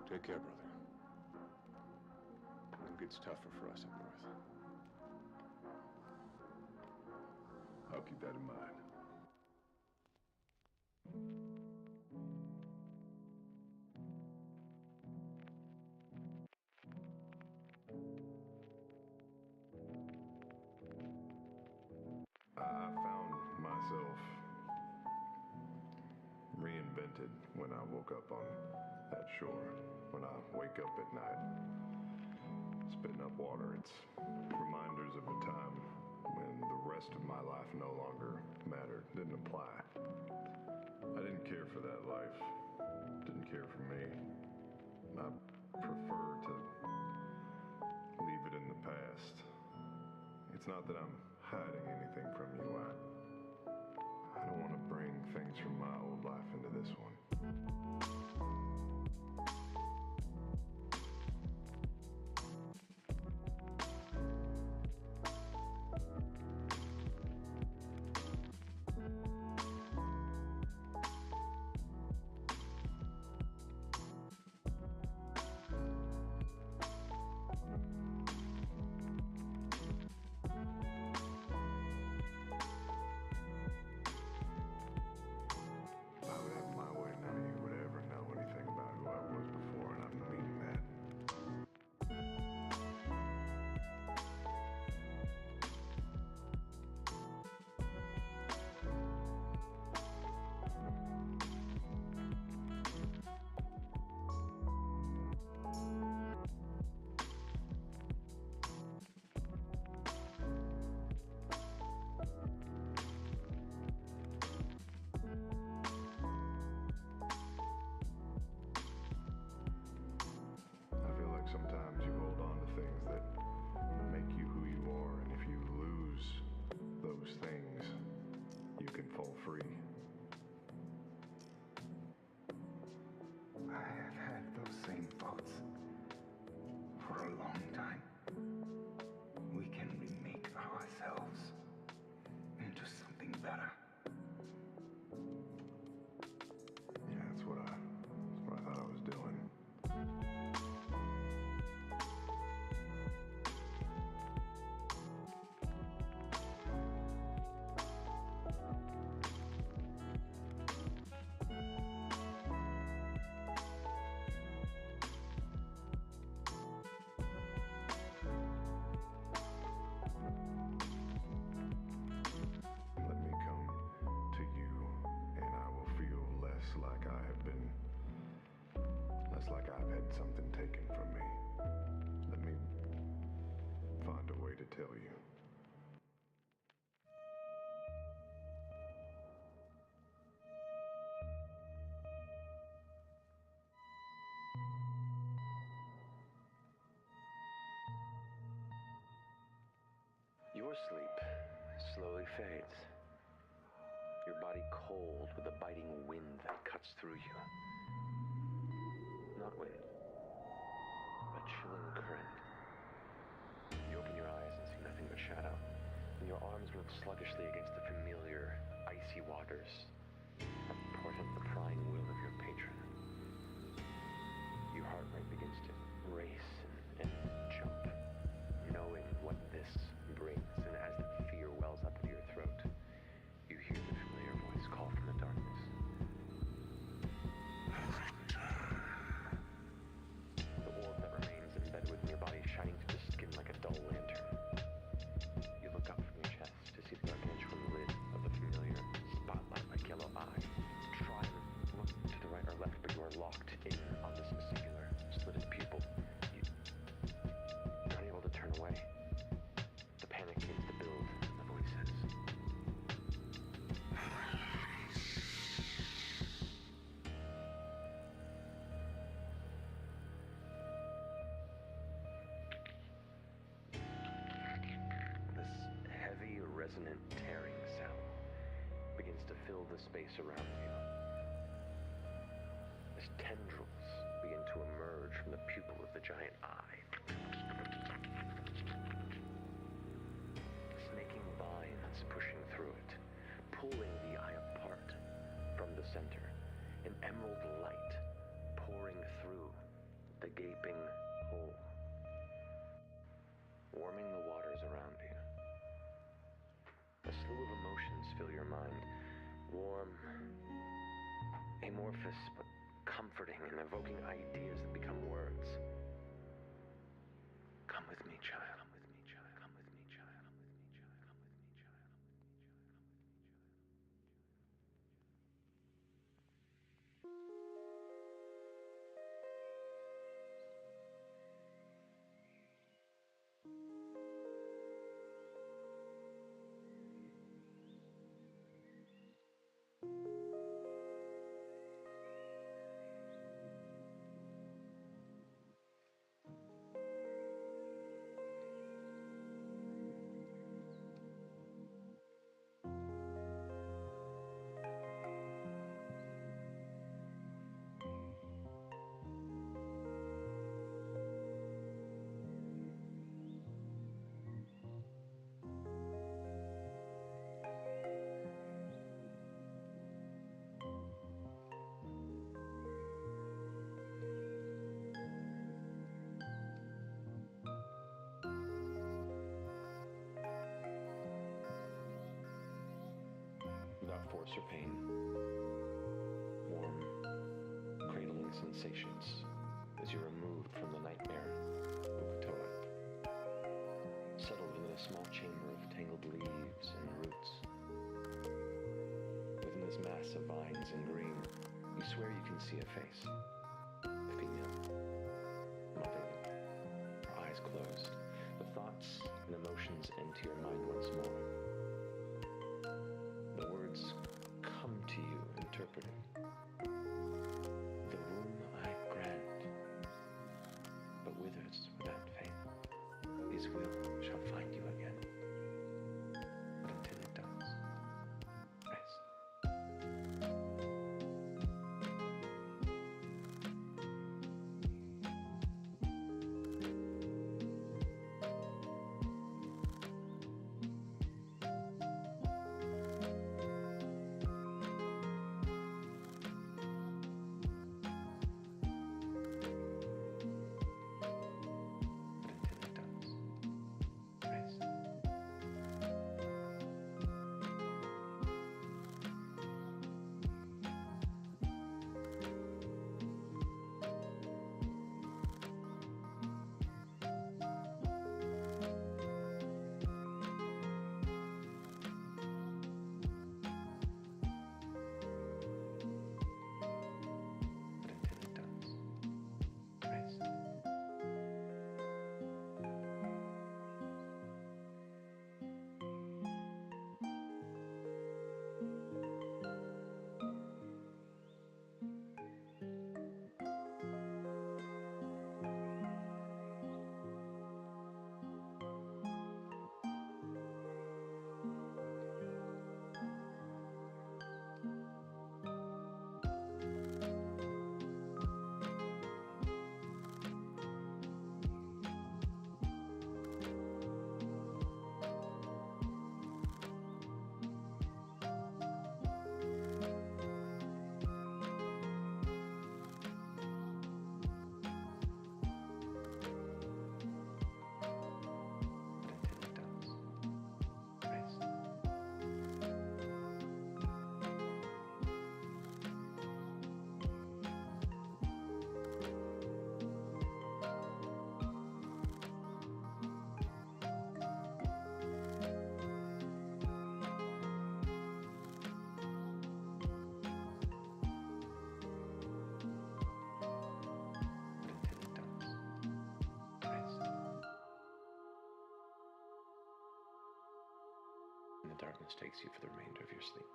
Take care, brother. It gets tougher for us up north. I'll keep that in mind. I found myself reinvented when I woke up on that shore. When I wake up at night, spitting up water, it's reminders of a time when the rest of my life no longer mattered, didn't apply. I didn't care for that life, didn't care for me. I prefer to leave it in the past. It's not that I'm hiding anything from you. I don't want to bring things from my old life into this one. Sometimes you hold on to things that make you who you are, and if you lose those things, you can fall free. I have had those same thoughts for a long time. We can remake ourselves into something better. Yeah, that's what I thought I was doing. had something taken from me. Let me find a way to tell you. Your sleep slowly fades. Your body cold with a biting wind that cuts through you. Not wind, a chilling current. You open your eyes and see nothing but shadow, and your arms move sluggishly against the familiar, icy waters that portent the prying will of your patron. Your heart rate begins to race and jump, knowing what this brings, and as that fear wells up into your throat, you hear the familiar voice call from the darkness. The orb that remains embedded within your body shining through the skin like a dull lantern. You look up from your chest to see the gargantuan lid of the familiar spotlight-like yellow eye. Try and look to the right or left, but you are locked in on this singular slitted pupil. You're unable to turn away. The panic begins to build, the voice says. This heavy, resonant, tearing sound begins to fill the space around you. As tendrils begin to emerge from the pupil of the giant eye. Snaking vines pushing through it, pulling the eye apart from the center. An emerald light pouring through the gaping hole, warming the waters around you. A slew of emotions fill your mind, warm, amorphous, but comforting and evoking ideas that become words. Come with me, child. Come with me, child. Come with me, child. Come with me, child. Come with me, child. Come with me, child. Come with me, child. Without force or pain, warm, cradling sensations as you're removed from the nightmare Ukatoa, settled within a small chamber of tangled leaves and roots. Within this mass of vines and green, you swear you can see a face, female, motherly, her eyes closed. The thoughts and emotions enter your mind once more. The words come to you interpreted. The womb I grant, but withers without faith. His will shall find you again. But until it does, rest. darkness takes you for the remainder of your sleep.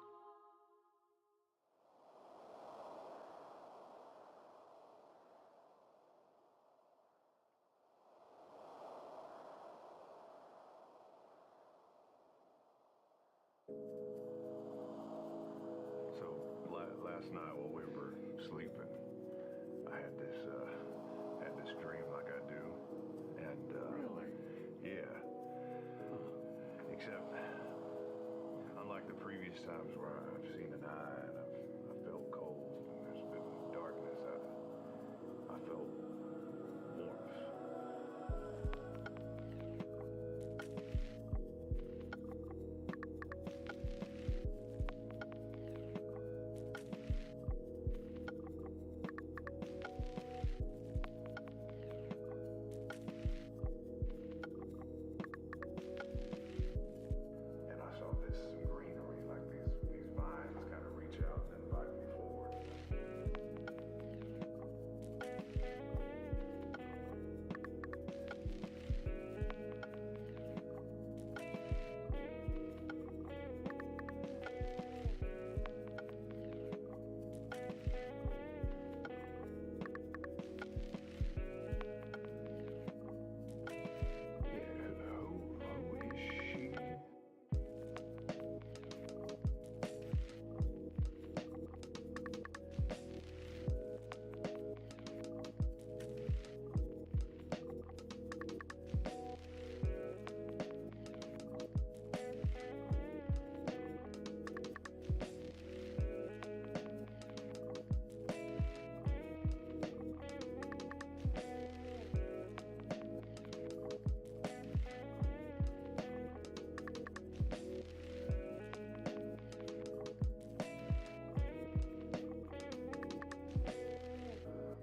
So, last night while we were sleeping, I had this dream like I do. And, Really? yeah. Except, unlike the previous times where I've seen an eye and I felt cold and there's been darkness, I felt warmth. And I saw this greenery, like these vines kind of reach out and invite me forward. Yeah, who is she?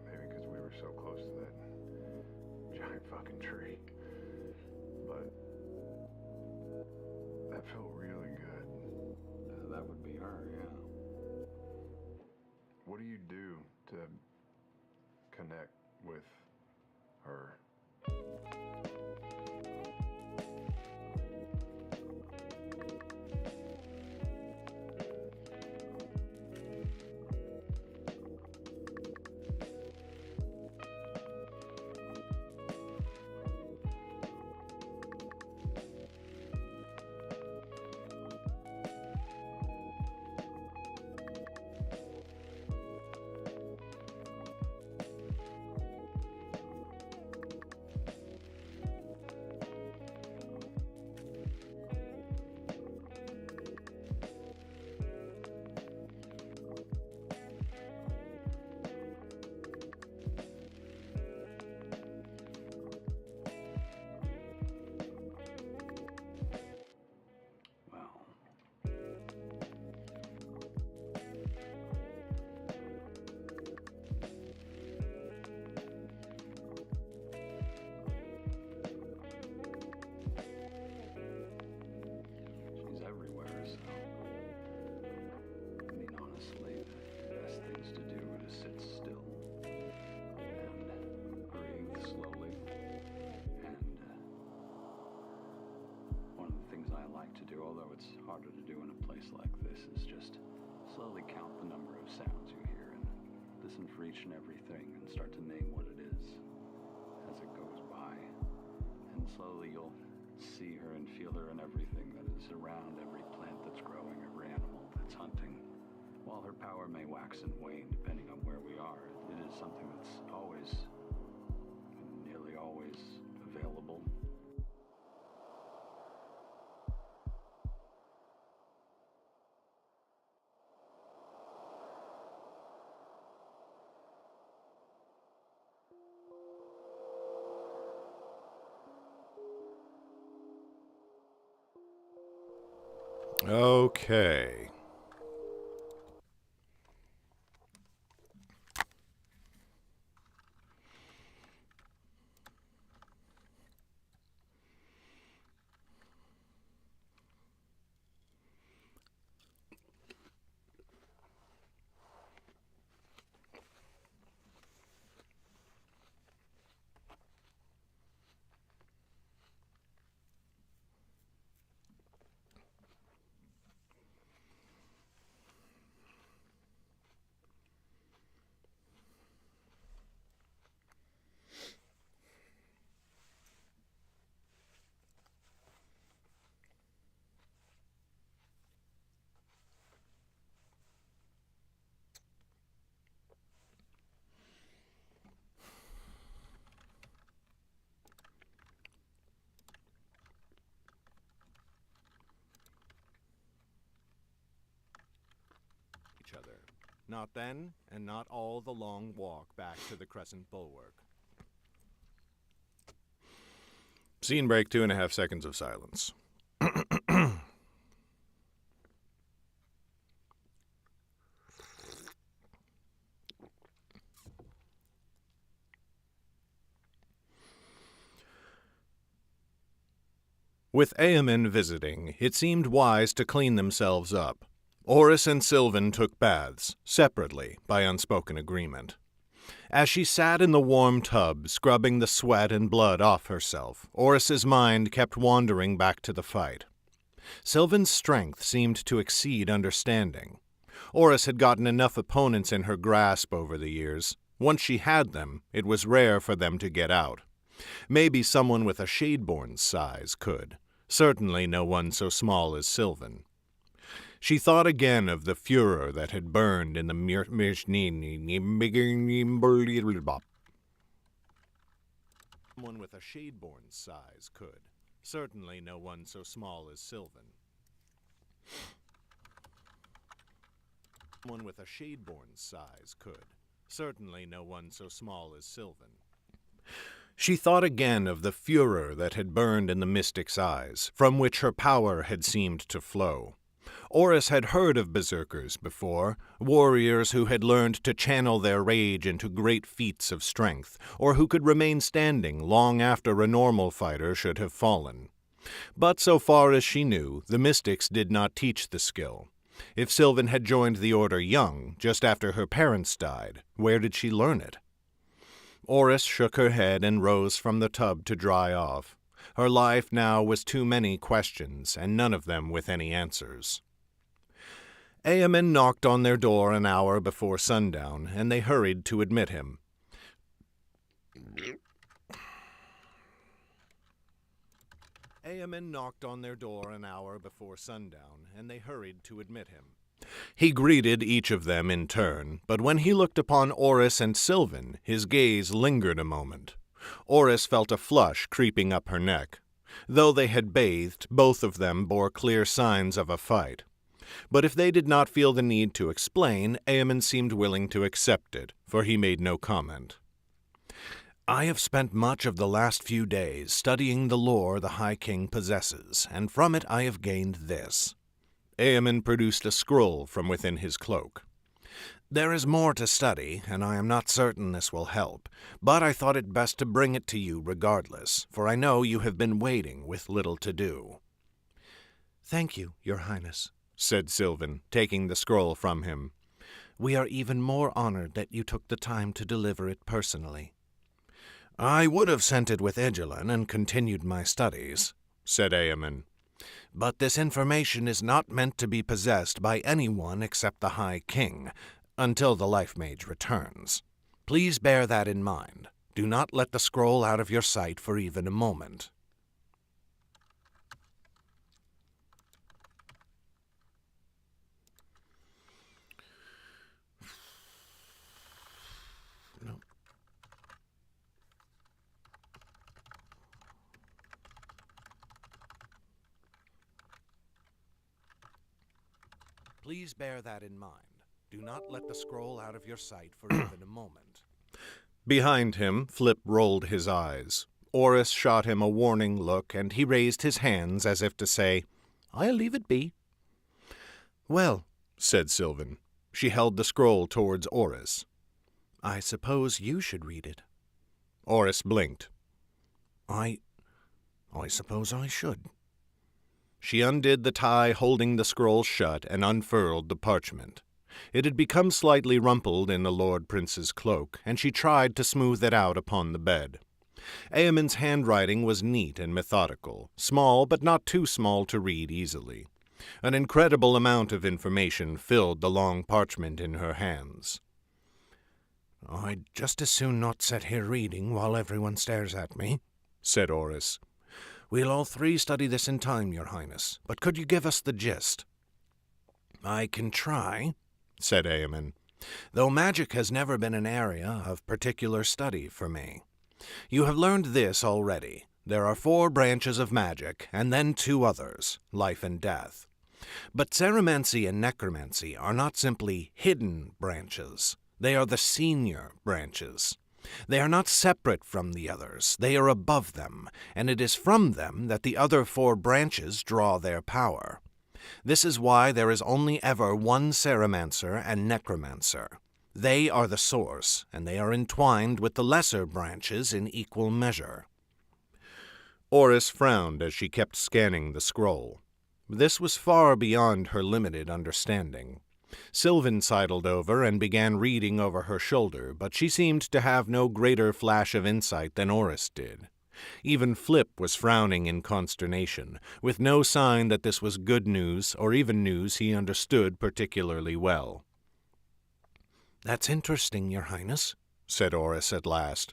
Maybe because we were so close to that giant fucking tree. But that felt really good. That would be her, yeah. What do you do to connect with her? Well, she's everywhere, so. I mean, honestly, the best things to do are to sit still and breathe slowly. And one of the things I like to do, although it's harder to do in a place like this, is just slowly count the number of sounds you hear and listen for each and everything and start to name what it is as it goes by. And slowly you'll see her and feel her in everything that is around, every plant that's growing, every animal that's hunting. While her power may wax and wane depending on where we are, it is something that's always, nearly always, available. Okay. Not then, and not all the long walk back to the Crescent Bulwark. Scene break, 2.5 seconds of silence. With Eamon visiting, it seemed wise to clean themselves up. Oris and Sylvan took baths, separately, by unspoken agreement. As she sat in the warm tub, scrubbing the sweat and blood off herself, Oris's mind kept wandering back to the fight. Sylvan's strength seemed to exceed understanding. Oris had gotten enough opponents in her grasp over the years. Once she had them, it was rare for them to get out. Maybe someone with a Shadeborn's size could. Certainly no one so small as Sylvan. She thought again of the furor that had burned in the Someone with a Shadeborn's size could. Certainly no one so small as Sylvan. Someone with a Shadeborn's size could. Certainly no one so small as Sylvan. She thought again of the furor that had burned in the mystic's eyes, from which her power had seemed to flow. Oris had heard of berserkers before, warriors who had learned to channel their rage into great feats of strength, or who could remain standing long after a normal fighter should have fallen. But so far as she knew, the mystics did not teach the skill. If Sylvan had joined the order young, just after her parents died, where did she learn it? Oris shook her head and rose from the tub to dry off. Her life now was too many questions, and none of them with any answers. Eamon knocked on their door an hour before sundown, and they hurried to admit him. Eamon knocked on their door an hour before sundown, and they hurried to admit him. He greeted each of them in turn, but when he looked upon Oris and Sylvan, his gaze lingered a moment. Oris felt a flush creeping up her neck. Though they had bathed, both of them bore clear signs of a fight. But if they did not feel the need to explain, Eamon seemed willing to accept it, for he made no comment. I have spent much of the last few days studying the lore the High King possesses, and from it I have gained this. Eamon produced a scroll from within his cloak. There is more to study, and I am not certain this will help, but I thought it best to bring it to you regardless, for I know you have been waiting with little to do. Thank you, Your Highness, said Sylvan, taking the scroll from him. We are even more honored that you took the time to deliver it personally. I would have sent it with Ygillin and continued my studies, said Eamon. But this information is not meant to be possessed by anyone except the High King, until the Lifemage returns. Please bear that in mind. Do not let the scroll out of your sight for even a moment. Please bear that in mind. Do not let the scroll out of your sight for even a moment. Behind him, Flip rolled his eyes. Oris shot him a warning look, and he raised his hands as if to say, I'll leave it be. Well, said Sylvan. She held the scroll towards Oris. I suppose you should read it. Oris blinked. I suppose I should. She undid the tie holding the scroll shut and unfurled the parchment. It had become slightly rumpled in the Lord Prince's cloak, and she tried to smooth it out upon the bed. Eamon's handwriting was neat and methodical, small but not too small to read easily. An incredible amount of information filled the long parchment in her hands. I'd just as soon not sit here reading while everyone stares at me, said Oris. We'll all three study this in time, Your Highness, but could you give us the gist? I can try, said Eamon, though magic has never been an area of particular study for me. You have learned this already. There are 4 branches of magic, and then 2 others, life and death. But ceremancy and necromancy are not simply hidden branches. They are the senior branches. They are not separate from the others. They are above them, and it is from them that the other 4 branches draw their power. This is why there is only ever one ceremancer and necromancer. They are the source, and they are entwined with the lesser branches in equal measure. Oris frowned as she kept scanning the scroll. This was far beyond her limited understanding. Sylvan sidled over and began reading over her shoulder, but she seemed to have no greater flash of insight than Oris did. Even Flip was frowning in consternation, with no sign that this was good news or even news he understood particularly well. "That's interesting, Your Highness," said Oris at last.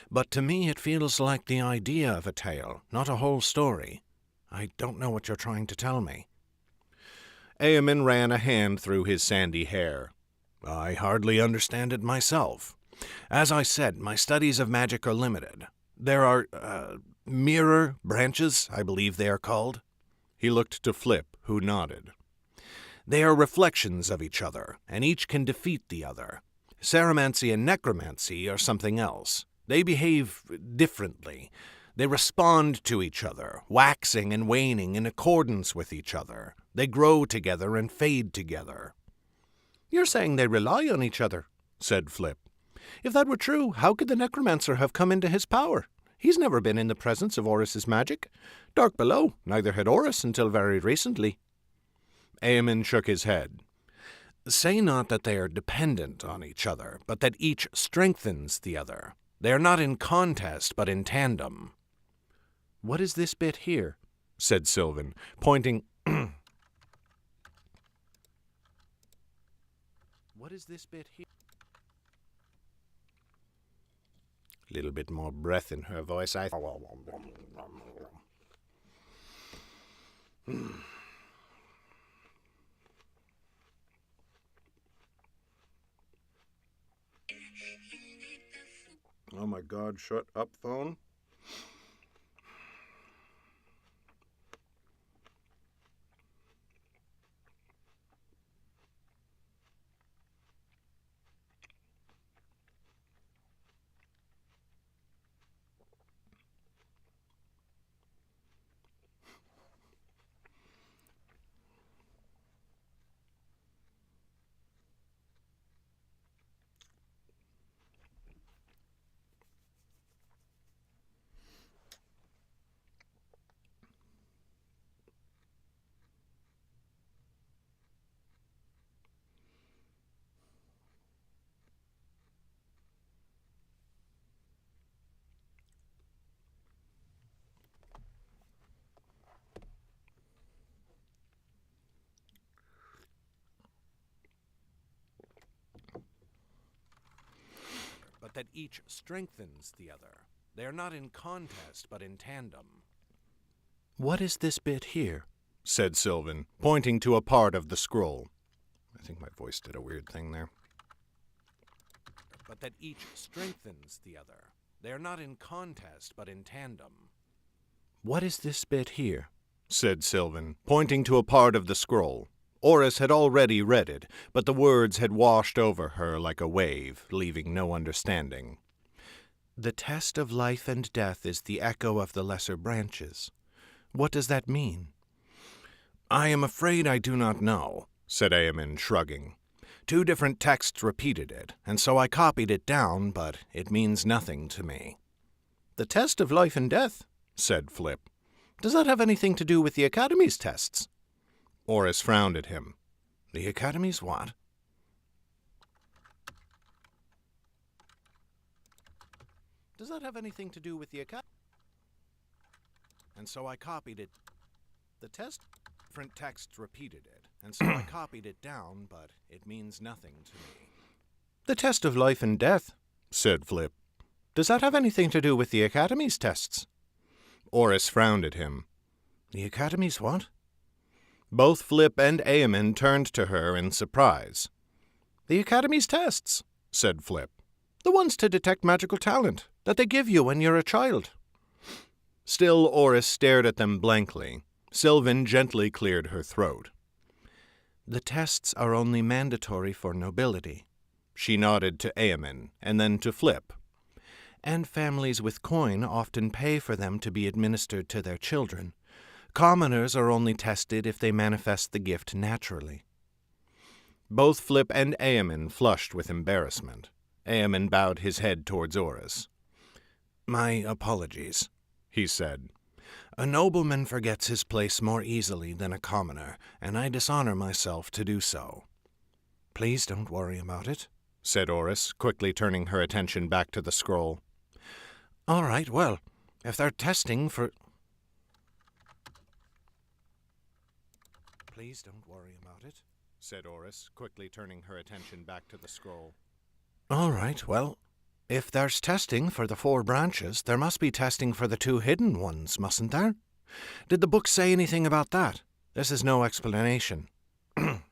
"But to me it feels like the idea of a tale, not a whole story. I don't know what you're trying to tell me." Eamon ran a hand through his sandy hair. "I hardly understand it myself. As I said, my studies of magic are limited. There are, mirror branches, I believe they are called." He looked to Flip, who nodded. "They are reflections of each other, and each can defeat the other. Ceremancy and necromancy are something else. They behave differently. They respond to each other, waxing and waning in accordance with each other. They grow together and fade together." "You're saying they rely on each other," said Flip. "If that were true, how could the necromancer have come into his power? He's never been in the presence of Oris's magic. Dark below, neither had Oris until very recently." Eamon shook his head. "Say not that they are dependent on each other, but that each strengthens the other. They are not in contest, but in tandem." "What is this bit here?" said Sylvan, pointing. "What is this bit here?" Little bit more breath in her voice, I thought. Oh my God, shut up, phone. But that each strengthens the other. They are not in contest, but in tandem. "What is this bit here?" said Sylvan, pointing to a part of the scroll. I think my voice did a weird thing there. "But that each strengthens the other. They are not in contest, but in tandem." "What is this bit here?" said Sylvan, pointing to a part of the scroll. Oris had already read it, but the words had washed over her like a wave, leaving no understanding. "The test of life and death is the echo of the lesser branches. What does that mean?" "I am afraid I do not know," said Eamon, shrugging. "2 different texts repeated it, and so I copied it down, but it means nothing to me." "The test of life and death," said Flip. "Does that have anything to do with the Academy's tests?" Oris frowned at him. "The Academy's what?" "Does that have anything to do with the Academy?" And so I copied it. The test? Different texts repeated it, and so I copied it down, but it means nothing to me. "The test of life and death," said Flip. "Does that have anything to do with the Academy's tests?" Oris frowned at him. "The Academy's what?" Both Flip and Eamon turned to her in surprise. "The Academy's tests," said Flip. "The ones to detect magical talent that they give you when you're a child." Still Oris stared at them blankly. Sylvan gently cleared her throat. "The tests are only mandatory for nobility." She nodded to Eamon, and then to Flip. "And families with coin often pay for them to be administered to their children. Commoners are only tested if they manifest the gift naturally." Both Flip and Eamon flushed with embarrassment. Eamon bowed his head towards Oris. "My apologies," he said. "A nobleman forgets his place more easily than a commoner, and I dishonor myself to do so." "Please don't worry about it," said Oris, quickly turning her attention back to the scroll. "All right, well, if they're testing for—" "Please don't worry about it," said Oris, quickly turning her attention back to the scroll. "All right, well, if there's testing for the 4 branches, there must be testing for the 2 hidden ones, mustn't there? Did the book say anything about that? This is no explanation." "Ones,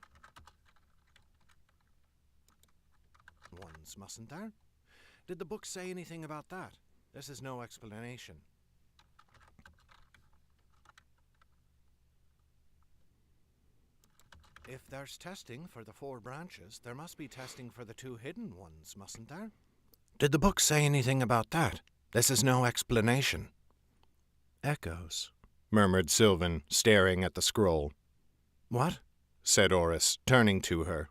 mustn't there? Did the book say anything about that? This is no explanation." "If there's testing for the 4 branches, there must be testing for the 2 hidden ones, mustn't there? Did the book say anything about that? This is no explanation." "Echoes," murmured Sylvan, staring at the scroll. "What?" said Oris, turning to her.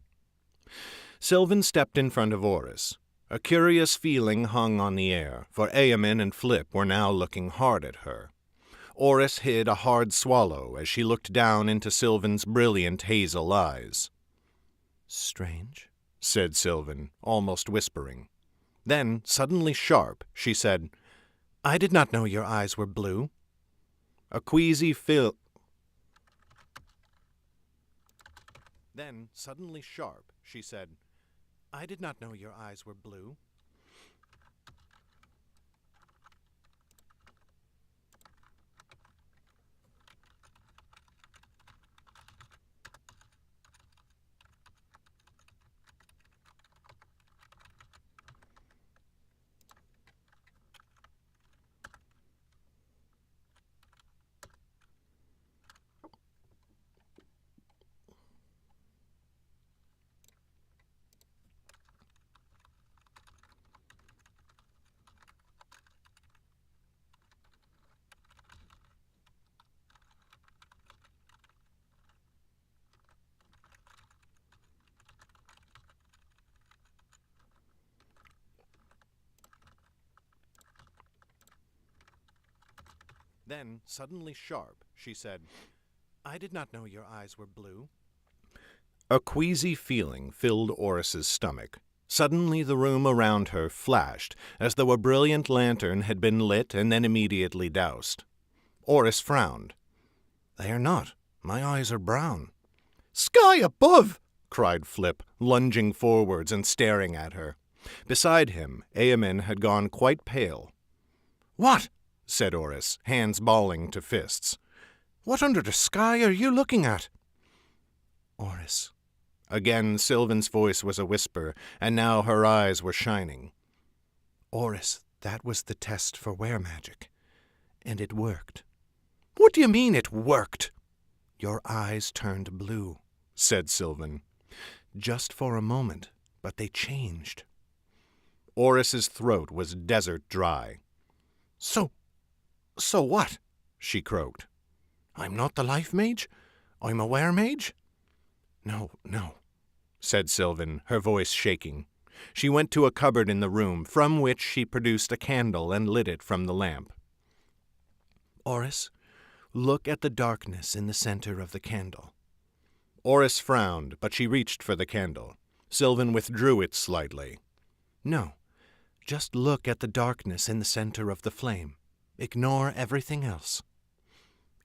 Sylvan stepped in front of Oris. A curious feeling hung on the air, for Eamon and Flip were now looking hard at her. Oris hid a hard swallow as she looked down into Sylvan's brilliant hazel eyes. "Strange," said Sylvan, almost whispering. Then, suddenly sharp, she said, "I did not know your eyes were blue." Then, suddenly sharp, she said, "I did not know your eyes were blue." Then, suddenly sharp, she said, "I did not know your eyes were blue." A queasy feeling filled Oris's stomach. Suddenly the room around her flashed, as though a brilliant lantern had been lit and then immediately doused. Oris frowned. "They are not. My eyes are brown." "Sky above!" cried Flip, lunging forwards and staring at her. Beside him, Eamon had gone quite pale. "What?" said Oris, hands balling to fists. "What under the sky are you looking at?" "Oris." Again Sylvan's voice was a whisper, and now her eyes were shining. "Oris, that was the test for were-magic. And it worked." "What do you mean it worked?" "Your eyes turned blue," said Sylvan. "Just for a moment, but they changed." Oris's throat was desert dry. So what?" she croaked. "I'm not the Lifemage? I'm a were-mage?" No, said Sylvan, her voice shaking. She went to a cupboard in the room, from which she produced a candle and lit it from the lamp. "Oris, look at the darkness in the center of the candle." Oris frowned, but she reached for the candle. Sylvan withdrew it slightly. "No, just look at the darkness in the center of the flame. Ignore everything else."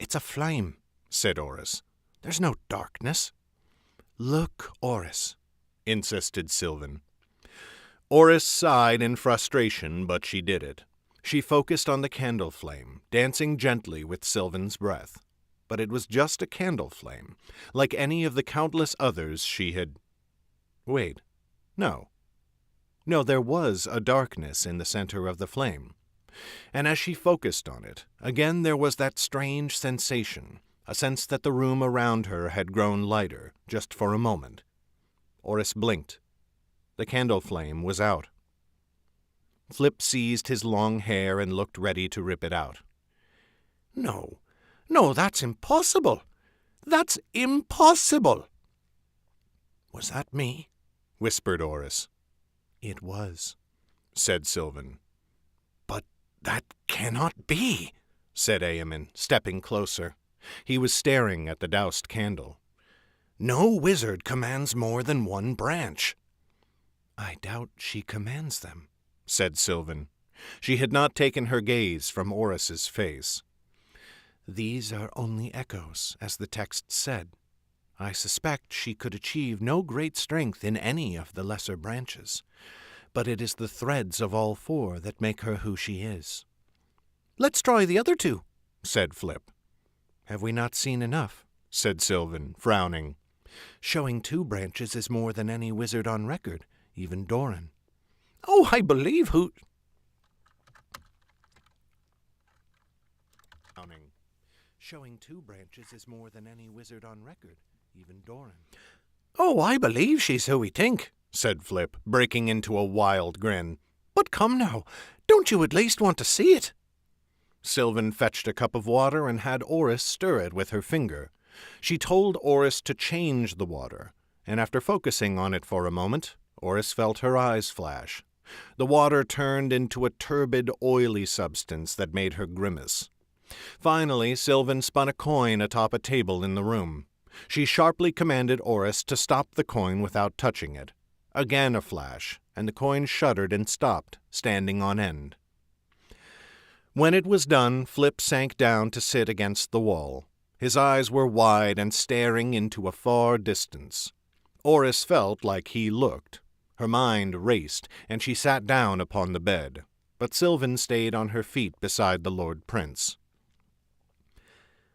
"It's a flame," said Oris. "There's no darkness." "Look, Oris," insisted Sylvan. Oris sighed in frustration, but she did it. She focused on the candle flame, dancing gently with Sylvan's breath. But it was just a candle flame, like any of the countless others she had... Wait, no. No, there was a darkness in the center of the flame. And as she focused on it, again there was that strange sensation, a sense that the room around her had grown lighter just for a moment. Oris blinked. The candle flame was out. Flip seized his long hair and looked ready to rip it out. "No, no, that's impossible! That's impossible!" "Was that me?" whispered Oris. "It was," said Sylvan. "But that cannot be," said Eamon, stepping closer. He was staring at the doused candle. "No wizard commands more than one branch." "I doubt she commands them," said Sylvan. She had not taken her gaze from Oris's face. "These are only echoes, as the text said. I suspect she could achieve no great strength in any of the lesser branches, but it is the threads of all four that make her who she is." "Let's try the other two," said Flip. "Have we not seen enough?" said Sylvan, frowning. "Showing 2 branches is more than any wizard on record, even Doran." "Oh, I believe who—" "Showing 2 branches is more than any wizard on record, even Doran." "Oh, I believe she's who we think," said Flip, breaking into a wild grin. "But come now, don't you at least want to see it?" Sylvan fetched a cup of water and had Oris stir it with her finger. She told Oris to change the water, and after focusing on it for a moment, Oris felt her eyes flash. The water turned into a turbid, oily substance that made her grimace. Finally, Sylvan spun a coin atop a table in the room. She sharply commanded Oris to stop the coin without touching it. Again a flash, and the coin shuddered and stopped, standing on end. When it was done, Flip sank down to sit against the wall. His eyes were wide and staring into a far distance. Oris felt like he looked. Her mind raced, and she sat down upon the bed, but Sylvan stayed on her feet beside the Lord Prince.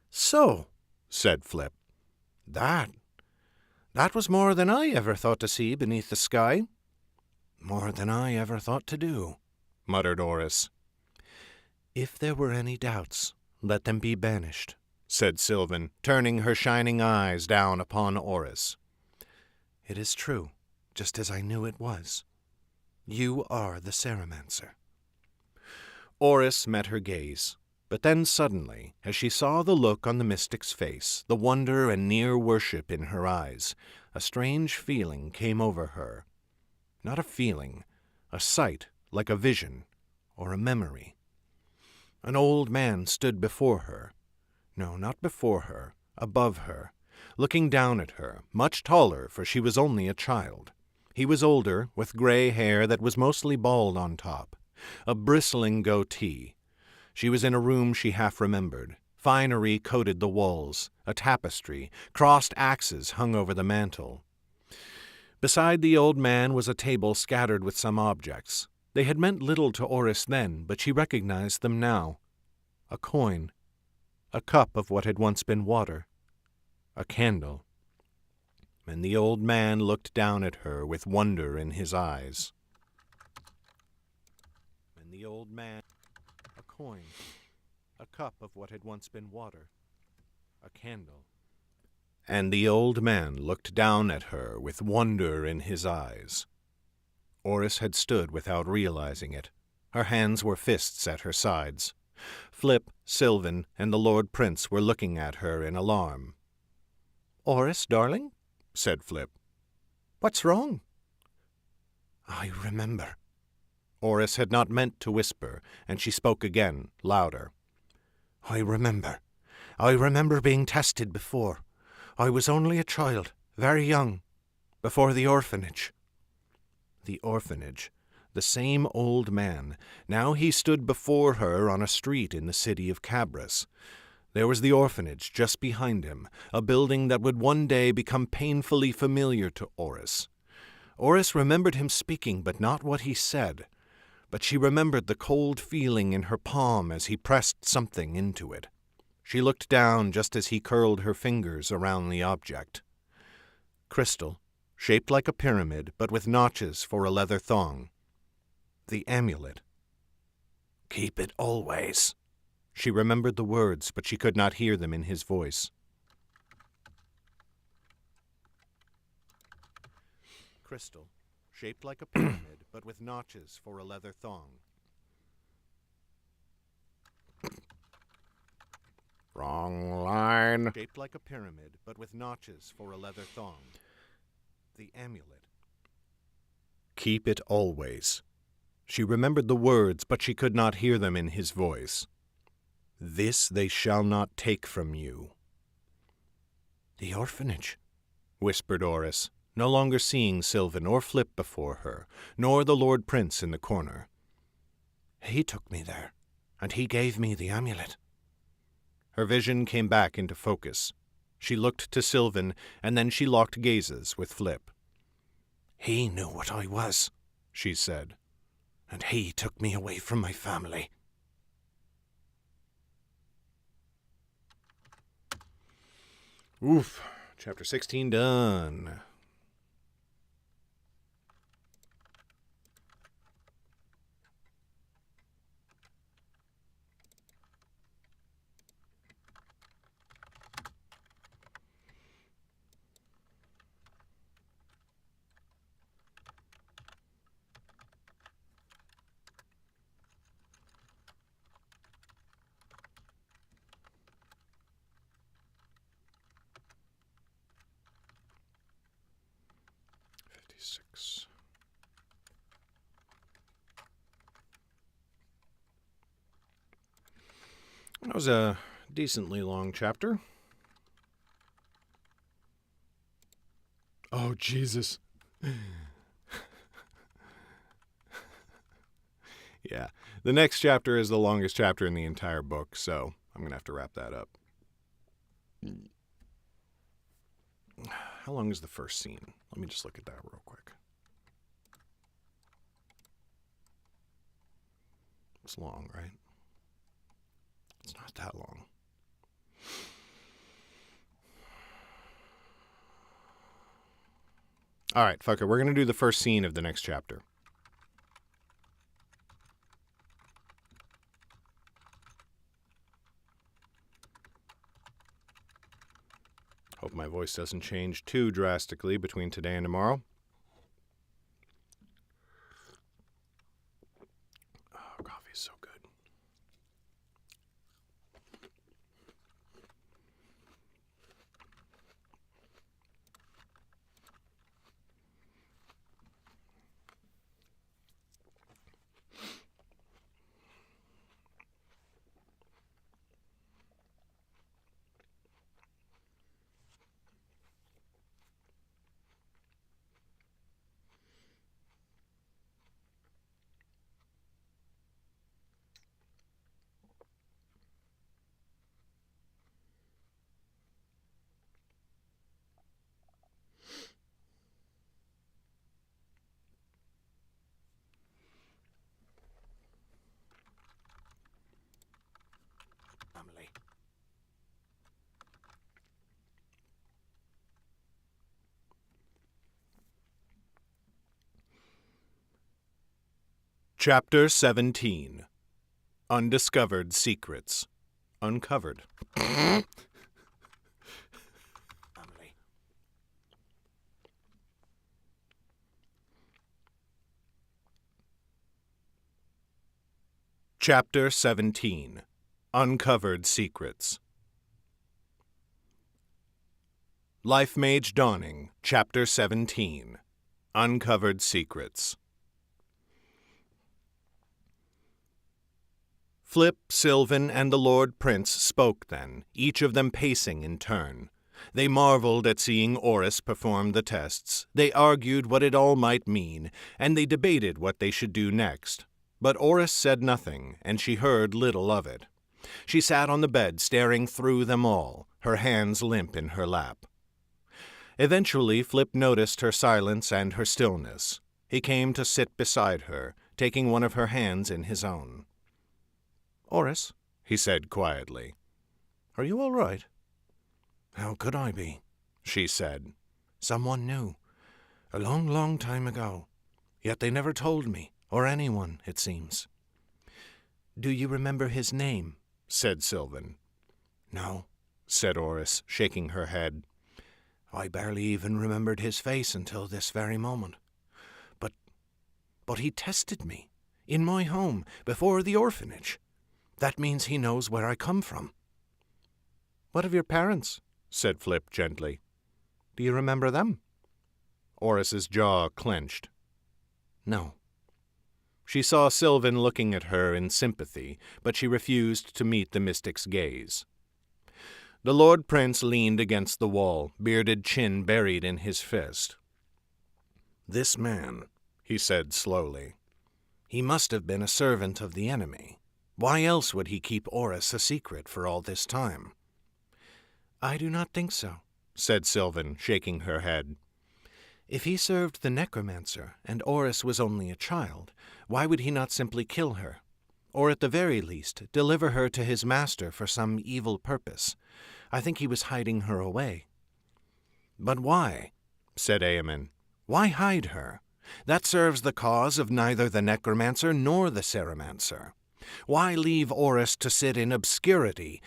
"So," said Flip, that was more than I ever thought to see beneath the sky." "More than I ever thought to do," muttered Oris. "If there were any doubts, let them be banished," said Sylvan, turning her shining eyes down upon Oris. "It is true, just as I knew it was. You are the Ceremancer." Oris met her gaze, but then suddenly, as she saw the look on the mystic's face, the wonder and near worship in her eyes, a strange feeling came over her. Not a feeling, a sight like a vision or a memory. An old man stood before her. No, not before her, above her, looking down at her, much taller, for she was only a child. He was older, with gray hair that was mostly bald on top, a bristling goatee. She was in a room she half remembered. Finery coated the walls, a tapestry, crossed axes hung over the mantel. Beside the old man was a table scattered with some objects. They had meant little to Oris then, but she recognized them now. A coin, a cup of what had once been water, a candle. And the old man looked down at her with wonder in his eyes. A coin, a cup of what had once been water, a candle. And the old man looked down at her with wonder in his eyes. Oris had stood without realizing it. Her hands were fists at her sides. Flip, Sylvan, and the Lord Prince were looking at her in alarm. "Oris, darling," said Flip. "What's wrong?" "I remember." Oris had not meant to whisper, and she spoke again, louder. I remember being tested before. I was only a child, very young, before the orphanage." The orphanage. The same old man. Now he stood before her on a street in the city of Cabras. There was the orphanage just behind him, a building that would one day become painfully familiar to Oris. Oris remembered him speaking, but not what he said. But she remembered the cold feeling in her palm as he pressed something into it. She looked down just as he curled her fingers around the object. Crystal, shaped like a pyramid, but with notches for a leather thong. The amulet. "Keep it always." She remembered the words, but she could not hear them in his voice. crystal, shaped like a pyramid, but with notches for a leather thong. Wrong line. Shaped like a pyramid, but with notches for a leather thong. The amulet. Keep it always. She remembered the words, but she could not hear them in his voice. This they shall not take from you. The orphanage, whispered Oris, no longer seeing Sylvan or Flip before her, nor the Lord Prince in the corner. He took me there, and he gave me the amulet. Her vision came back into focus. She looked to Sylvan, and then she locked gazes with Flip. He knew what I was, she said, and he took me away from my family. Oof, chapter 16 done. That was a decently long chapter. Oh, Jesus. Yeah, the next chapter is the longest chapter in the entire book, so I'm going to have to wrap that up. How long is the first scene? Let me just look at that real quick. It's long, right? It's not that long. All right, fuck it. We're going to do the first scene of the next chapter. Hope my voice doesn't change too drastically between today and tomorrow. Oh, coffee's so good. Family. Chapter 17. Undiscovered Secrets. Uncovered. Family. Chapter 17. Uncovered Secrets. Lifemage Dawning, Chapter 17. Uncovered Secrets. Flip, Sylvan, and the Lord Prince spoke then, each of them pacing in turn. They marveled at seeing Oris perform the tests. They argued what it all might mean, and they debated what they should do next. But Oris said nothing, and she heard little of it. She sat on the bed staring through them all, her hands limp in her lap. Eventually, Flip noticed her silence and her stillness. He came to sit beside her, taking one of her hands in his own. "Oris," he said quietly, "are you all right?" "How could I be?" she said. "Someone knew. A long, long time ago. Yet they never told me, or anyone, it seems." "Do you remember his name?" said Sylvan. "No," said Oris, shaking her head. I barely even remembered his face until this very moment. But he tested me, in my home, before the orphanage. That means he knows where I come from. What of your parents? Said Flip gently. Do you remember them? Oris's jaw clenched. No. She saw Sylvan looking at her in sympathy, but she refused to meet the mystic's gaze. The Lord Prince leaned against the wall, bearded chin buried in his fist. This man, he said slowly. He must have been a servant of the enemy. Why else would he keep Oris a secret for all this time? I do not think so, said Sylvan, shaking her head. If he served the necromancer, and Oris was only a child, why would he not simply kill her? Or at the very least, deliver her to his master for some evil purpose. I think he was hiding her away. But why? Said Eamon. Why hide her? That serves the cause of neither the necromancer nor the ceremancer. Why leave Oris to sit in obscurity,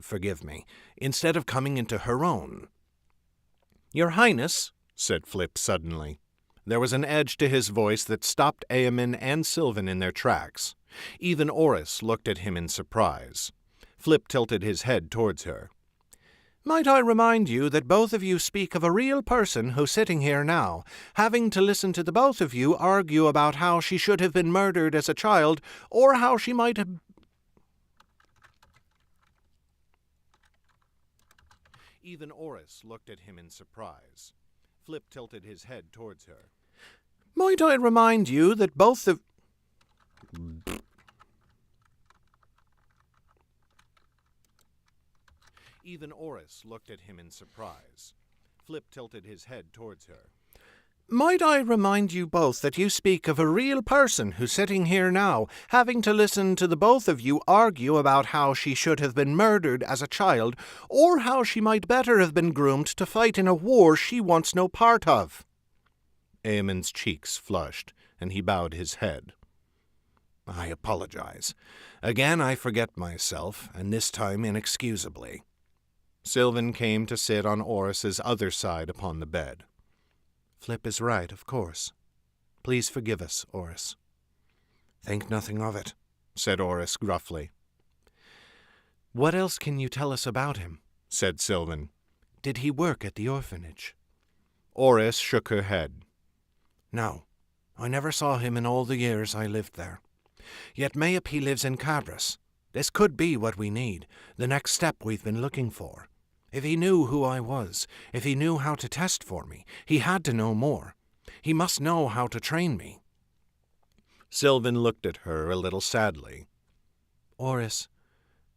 forgive me, instead of coming into her own? Your Highness, said Flip suddenly. There was an edge to his voice that stopped Eamon and Sylvan in their tracks. Even Oris looked at him in surprise. Flip tilted his head towards her. Might I remind you that both of you speak of a real person who's sitting here now, having to listen to the both of you argue about how she should have been murdered as a child, or how she might have... Even Oris looked at him in surprise. Flip tilted his head towards her. Might I remind you that both of... Even Oris looked at him in surprise. Flip tilted his head towards her. Might I remind you both that you speak of a real person who's sitting here now, having to listen to the both of you argue about how she should have been murdered as a child, or how she might better have been groomed to fight in a war she wants no part of? Eamon's cheeks flushed, and he bowed his head. I apologize. Again I forget myself, and this time inexcusably. Sylvan came to sit on Oris's other side upon the bed. Flip is right, of course. Please forgive us, Oris. Think nothing of it, said Oris gruffly. What else can you tell us about him? Said Sylvan. Did he work at the orphanage? Oris shook her head. No, I never saw him in all the years I lived there. Yet mayhap he lives in Cabras. This could be what we need, the next step we've been looking for. If he knew who I was, if he knew how to test for me, he had to know more. He must know how to train me. Sylvan looked at her a little sadly. Oris,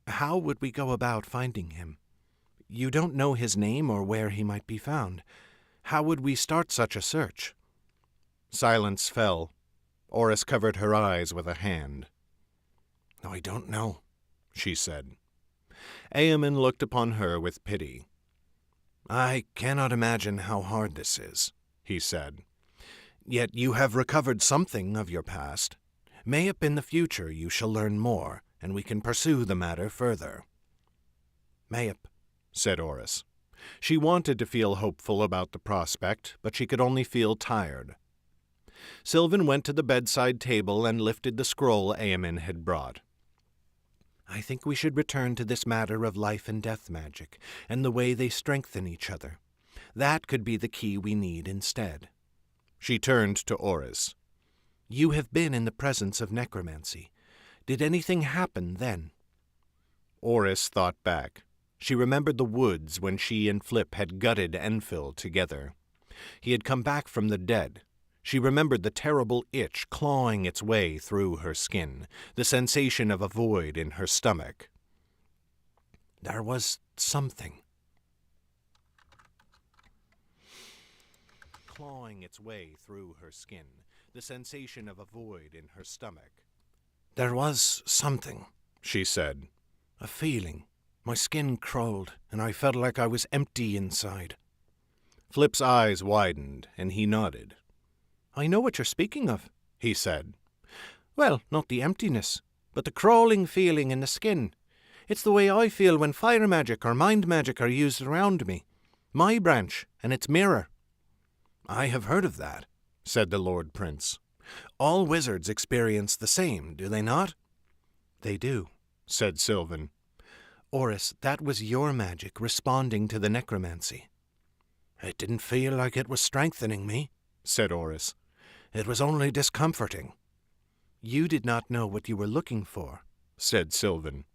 how would we go about finding him? You don't know his name or where he might be found. How would we start such a search? Silence fell. Oris covered her eyes with a hand. I don't know, she said. Eamon looked upon her with pity. I cannot imagine how hard this is, he said. Yet you have recovered something of your past. Mayhap in the future you shall learn more, and we can pursue the matter further. Mayhap, said Oris. She wanted to feel hopeful about the prospect, but she could only feel tired. Sylvan went to the bedside table and lifted the scroll Eamon had brought. I think we should return to this matter of life and death magic, and the way they strengthen each other. That could be the key we need instead. She turned to Oris. You have been in the presence of necromancy. Did anything happen then? Oris thought back. She remembered the woods when she and Flip had gutted Enfill together. He had come back from the dead. She remembered the terrible itch clawing its way through her skin, the sensation of a void in her stomach. There was something. Clawing its way through her skin, the sensation of a void in her stomach. There was something, she said. A feeling. My skin crawled, and I felt like I was empty inside. Flip's eyes widened, and he nodded. I know what you're speaking of, he said. Well, not the emptiness, but the crawling feeling in the skin. It's the way I feel when fire magic or mind magic are used around me. My branch and its mirror." "I have heard of that," said the Lord Prince. "All wizards experience the same, do they not?" "They do," said Sylvan. "Oris, that was your magic responding to the necromancy." "It didn't feel like it was strengthening me," said Oris. "It was only discomforting." "You did not know what you were looking for," said Sylvan.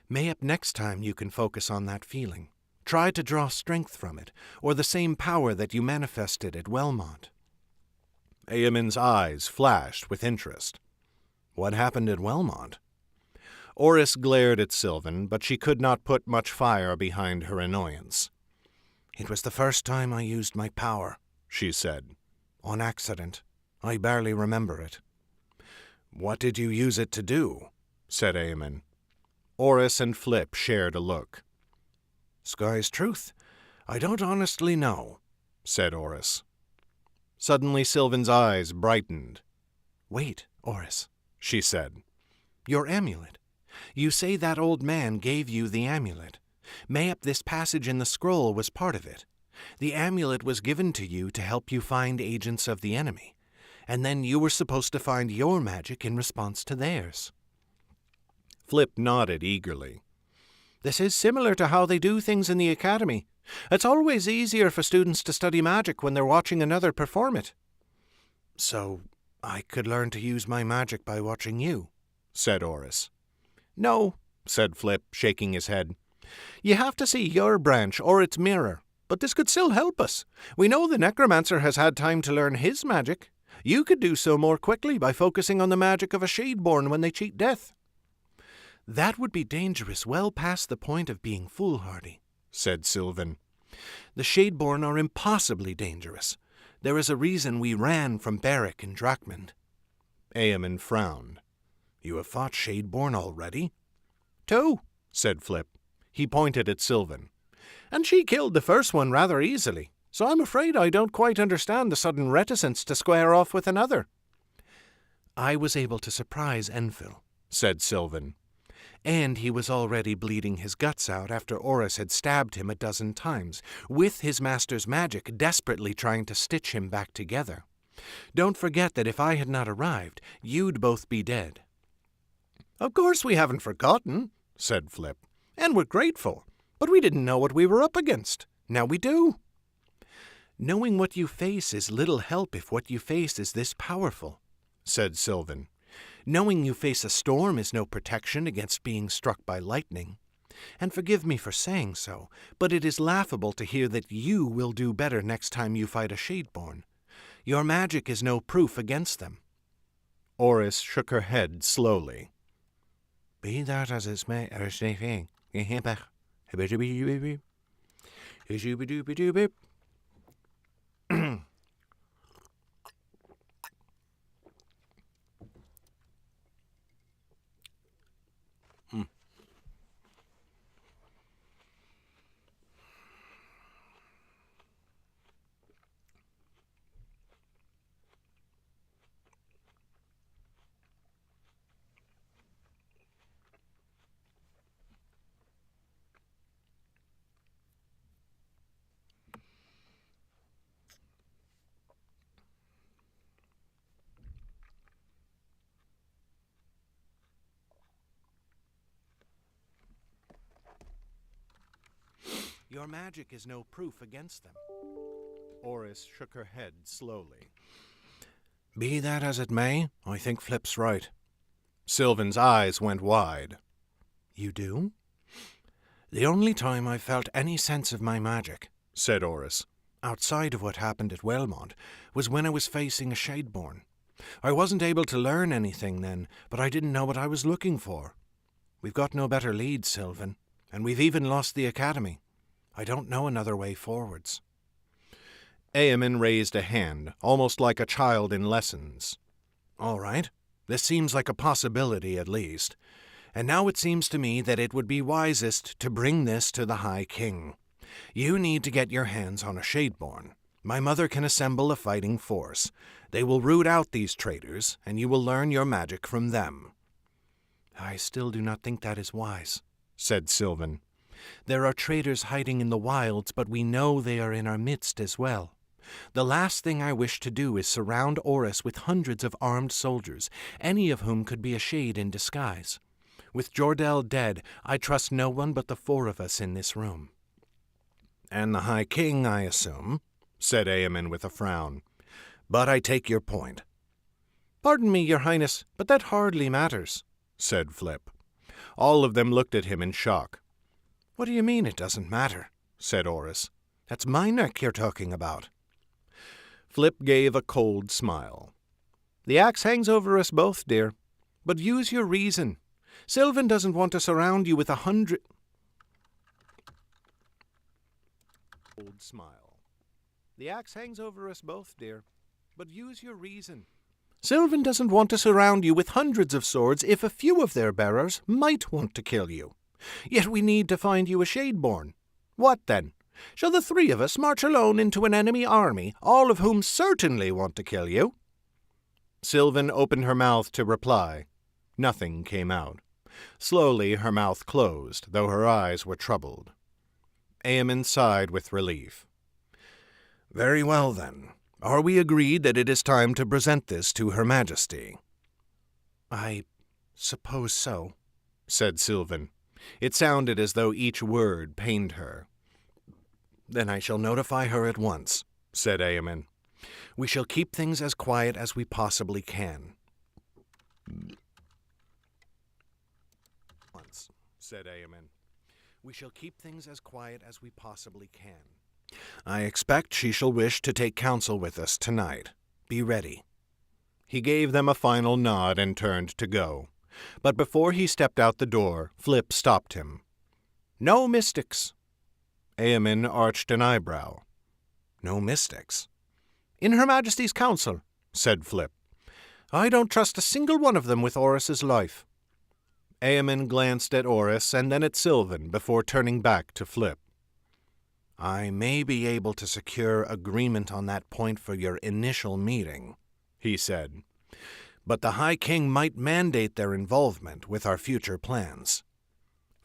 "Mayhap next time you can focus on that feeling. Try to draw strength from it, or the same power that you manifested at Wellmont." Eamon's eyes flashed with interest. What happened at Wellmont? Oris glared at Sylvan, but she could not put much fire behind her annoyance. "It was the first time I used my power," she said. "On accident. I barely remember it." "What did you use it to do?" said Eamon. Oris and Flip shared a look. "Sky's truth. I don't honestly know," said Oris. Suddenly Sylvan's eyes brightened. "Wait, Oris," she said. "Your amulet. You say that old man gave you the amulet. Mayhap this passage in the scroll was part of it. The amulet was given to you to help you find agents of the enemy, and then you were supposed to find your magic in response to theirs." Flip nodded eagerly. "This is similar to how they do things in the academy. It's always easier for students to study magic when they're watching another perform it." "So I could learn to use my magic by watching you?" said Oris. "No," said Flip, shaking his head. "You have to see your branch or its mirror, but this could still help us. We know the necromancer has had time to learn his magic. You could do so more quickly by focusing on the magic of a Shadeborn when they cheat death." "That would be dangerous well past the point of being foolhardy," said Sylvan. "The Shadeborn are impossibly dangerous. There is a reason we ran from Barrick and Drakmund." Eamon frowned. "You have fought Shadeborn already?" "Two," said Flip. He pointed at Sylvan. "And she killed the first one rather easily, so I'm afraid I don't quite understand the sudden reticence to square off with another." "I was able to surprise Enfill," said Sylvan. "And he was already bleeding his guts out after Oris had stabbed him 12 times, with his master's magic desperately trying to stitch him back together. Don't forget that if I had not arrived, you'd both be dead." "Of course we haven't forgotten," said Flip. "And we're grateful. But we didn't know what we were up against. Now we do." "Knowing what you face is little help if what you face is this powerful," said Sylvan. "Knowing you face a storm is no protection against being struck by lightning. And forgive me for saying so, but it is laughable to hear that you will do better next time you fight a Shadeborn. Your magic is no proof against them." Oris shook her head slowly. "Be that as it may, Your magic is no proof against them." Oris shook her head slowly. "Be that as it may, I think Flip's right." Sylvan's eyes went wide. "You do?" "The only time I felt any sense of my magic," said Oris, "outside of what happened at Wellmont, was when I was facing a Shadeborn. I wasn't able to learn anything then, but I didn't know what I was looking for. We've got no better leads, Sylvan, and we've even lost the academy. I don't know another way forwards." Eamon raised a hand, almost like a child in lessons. "All right. This seems like a possibility, at least. And now it seems to me that it would be wisest to bring this to the High King. You need to get your hands on a Shadeborn. My mother can assemble a fighting force. They will root out these traitors, and you will learn your magic from them." "I still do not think that is wise," said Sylvan. There are traitors hiding in the wilds, but we know they are in our midst as well. The last thing I wish to do is surround Oris with hundreds of armed soldiers, any of whom could be a shade in disguise. With Jordell dead, I trust no one but the four of us in this room." "And the High King, I assume," said Eamon with a frown. "But I take your point." "Pardon me, your highness, but that hardly matters," said Flip. All of them looked at him in shock. "What do you mean it doesn't matter?" said Oris. "That's my neck you're talking about." Flip gave a cold smile. "The axe hangs over us both, dear. But use your reason. Sylvan doesn't want to surround you with 100... Cold smile. "The axe hangs over us both, dear. But use your reason. Sylvan doesn't want to surround you with hundreds of swords if a few of their bearers might want to kill you. Yet we need to find you a Shadeborn. What then? Shall the three of us march alone into an enemy army, all of whom certainly want to kill you?" Sylvan opened her mouth to reply. Nothing came out. Slowly her mouth closed, though her eyes were troubled. Eamon sighed with relief. "Very well, then. Are we agreed that it is time to present this to Her Majesty?" "I suppose so," said Sylvan. It sounded as though each word pained her. "Then I shall notify her at once," said Eamon. "We shall keep things as quiet as we possibly can." "Once," said Eamon. "We shall keep things as quiet as we possibly can. I expect she shall wish to take counsel with us tonight. Be ready." He gave them a final nod and turned to go. But before he stepped out the door, Flip stopped him. "No mystics." Eamon arched an eyebrow. "No mystics?" "In Her Majesty's council," said Flip. "I don't trust a single one of them with Oris's life." Eamon glanced at Oris and then at Sylvan before turning back to Flip. "I may be able to secure agreement on that point for your initial meeting," he said. "But the High King might mandate their involvement with our future plans."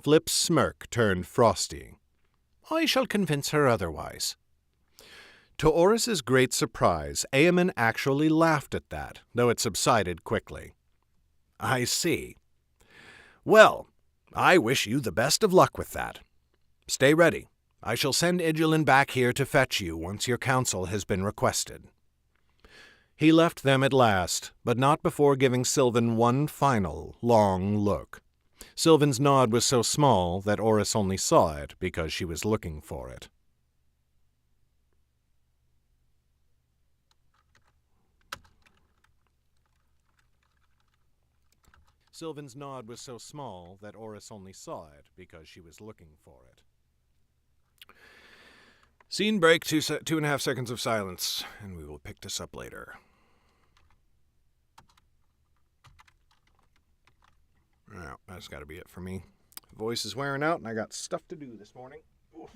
Flip's smirk turned frosty. "I shall convince her otherwise." To Oris's great surprise, Eamon actually laughed at that, though it subsided quickly. "I see. Well, I wish you the best of luck with that. Stay ready. I shall send Idulin back here to fetch you once your counsel has been requested." He left them at last, but not before giving Sylvan one final, long look. Sylvan's nod was so small that Oris only saw it because she was looking for it. Sylvan's nod was so small that Oris only saw it because she was looking for it. Scene break, 2.5 seconds of silence, and we will pick this up later. Well, that's got to be it for me. Voice is wearing out, and I got stuff to do this morning. Oof.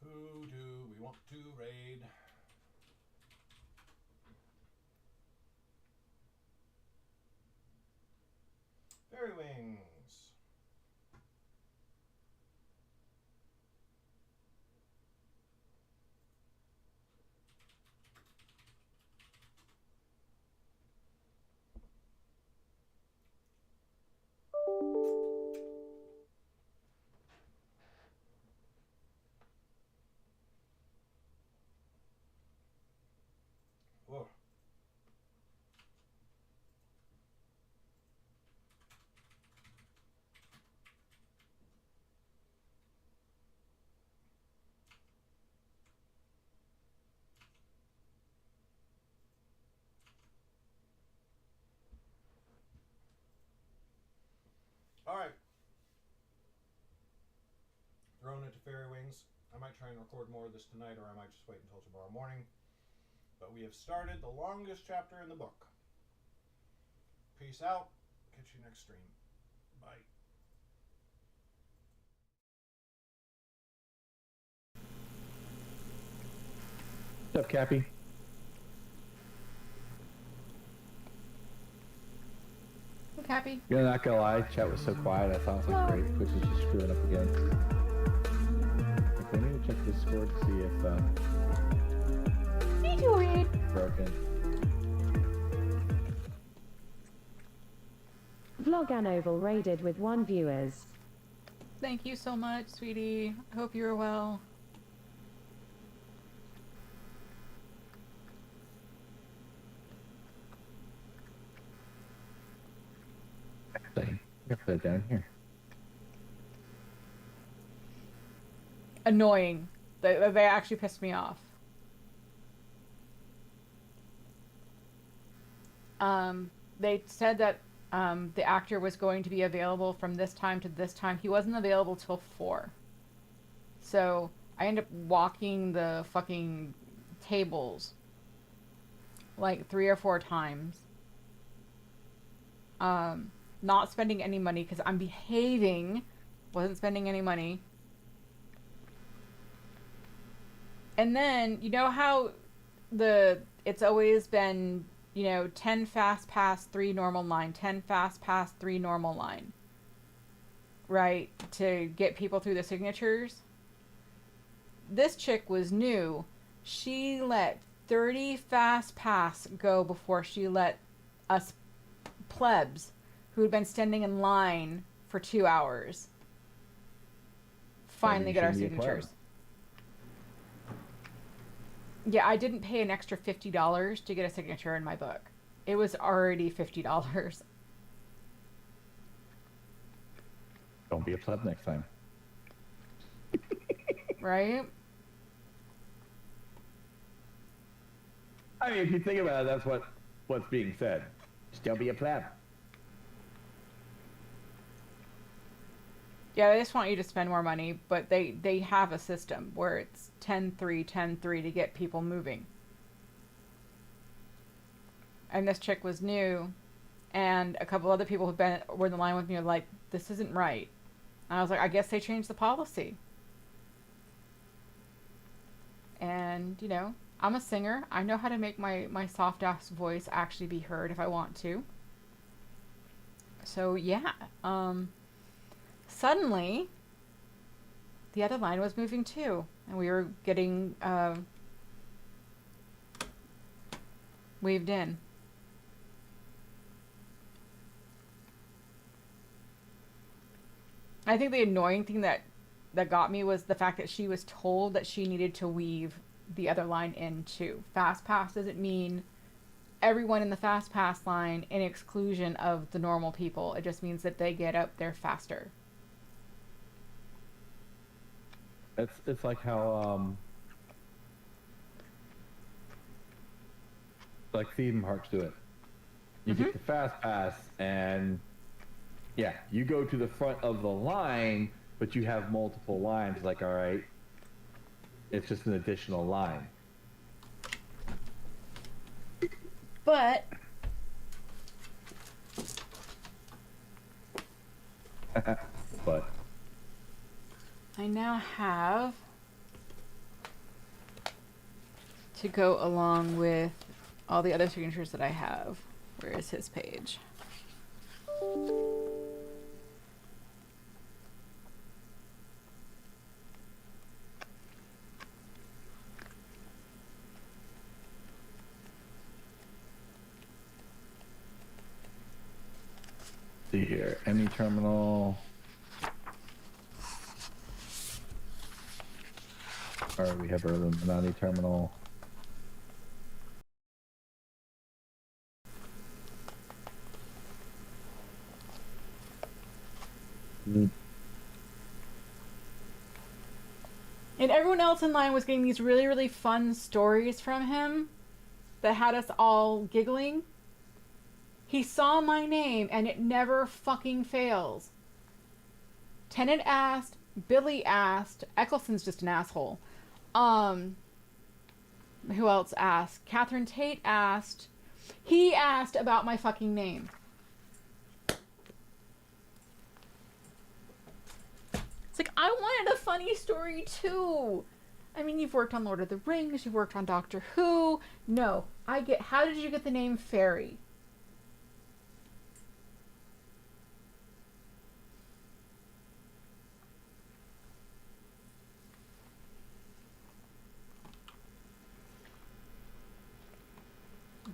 Who do we want to raid? Fairy Wings. Whoa. Alright. Throwing it to Fairy Wings. I might try and record more of this tonight, or I might just wait until tomorrow morning. But we have started the longest chapter in the book. Peace out. Catch you next stream. Bye. What's up, Cappy? Look happy. You're not gonna lie, chat was so quiet, I thought it was great. Twitch is just screwing up again. Okay, I need to check Discord to see if, broken. VlogaNovel raided with 1 viewers. Thank you so much, sweetie. I hope you're well. Actually, I'm gonna put it down here. Annoying. They actually pissed me off. They said that the actor was going to be available from this time to this time. He wasn't available till 4. So I ended up walking the fucking tables like 3 or 4 times. Not spending any money because I'm behaving. Wasn't spending any money. And then, you know how it's always been, you know, 10 fast pass, 3 normal line, 10 fast pass, 3 normal line. Right? To get people through the signatures. This chick was new. She let 30 fast pass go before she let us plebs who had been standing in line for 2 hours finally get our signatures. Yeah, I didn't pay an extra $50 to get a signature in my book. It was already $50. Don't be a pleb next time. Right? I mean, if you think about it, that's what's being said. Just don't be a pleb. Yeah, they just want you to spend more money, but they have a system where it's 10-3, 10-3 to get people moving. And this chick was new, and a couple other people who were in the line with me were like, this isn't right. And I was like, I guess they changed the policy. And, you know, I'm a singer. I know how to make my soft-ass voice actually be heard if I want to. So, yeah. Suddenly, the other line was moving too, and we were getting waved in. I think the annoying thing that got me was the fact that she was told that she needed to weave the other line in too. Fast pass doesn't mean everyone in the fast pass line in exclusion of the normal people. It just means that they get up there faster. It's like how like theme parks do it. You get the fast pass, and yeah, you go to the front of the line, but you have multiple lines. Like, all right, it's just an additional line. But But I now have to go along with all the other signatures that I have. Where is his page? see here, ME terminal. Or we have our Illuminati terminal. And everyone else in line was getting these really, really fun stories from him that had us all giggling. He saw my name and it never fucking fails. Tennant asked, Billy asked, Eccleston's just an asshole. Who else asked? Catherine Tate asked. He asked about my fucking name. It's like, I wanted a funny story too. I mean, you've worked on Lord of the Rings, you've worked on Doctor Who. No, how did you get the name Fairy?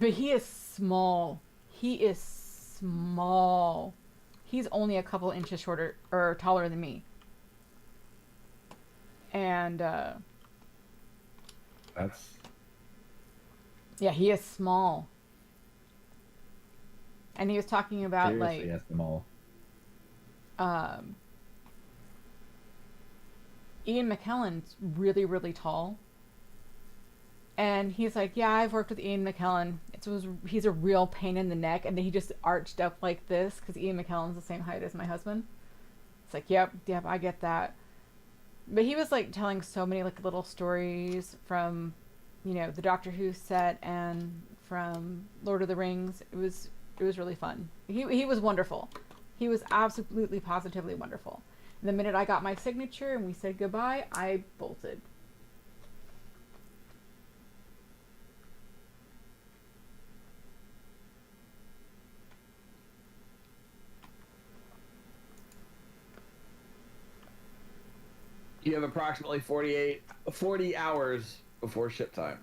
But he is small. He is small. He's only a couple inches shorter or taller than me. And That's... yeah, he is small. And he was talking about seriously, that's small. Ian McKellen's really, really tall. And he's like, yeah, I've worked with Ian McKellen. He's a real pain in the neck. And then he just arched up like this because Ian McKellen's the same height as my husband. It's like, yep, I get that. But he was like telling so many like little stories from, you know, the Doctor Who set and from Lord of the Rings. It was really fun. He was wonderful. He was absolutely positively wonderful. And the minute I got my signature and we said goodbye, I bolted. You have approximately 40 hours before ship time.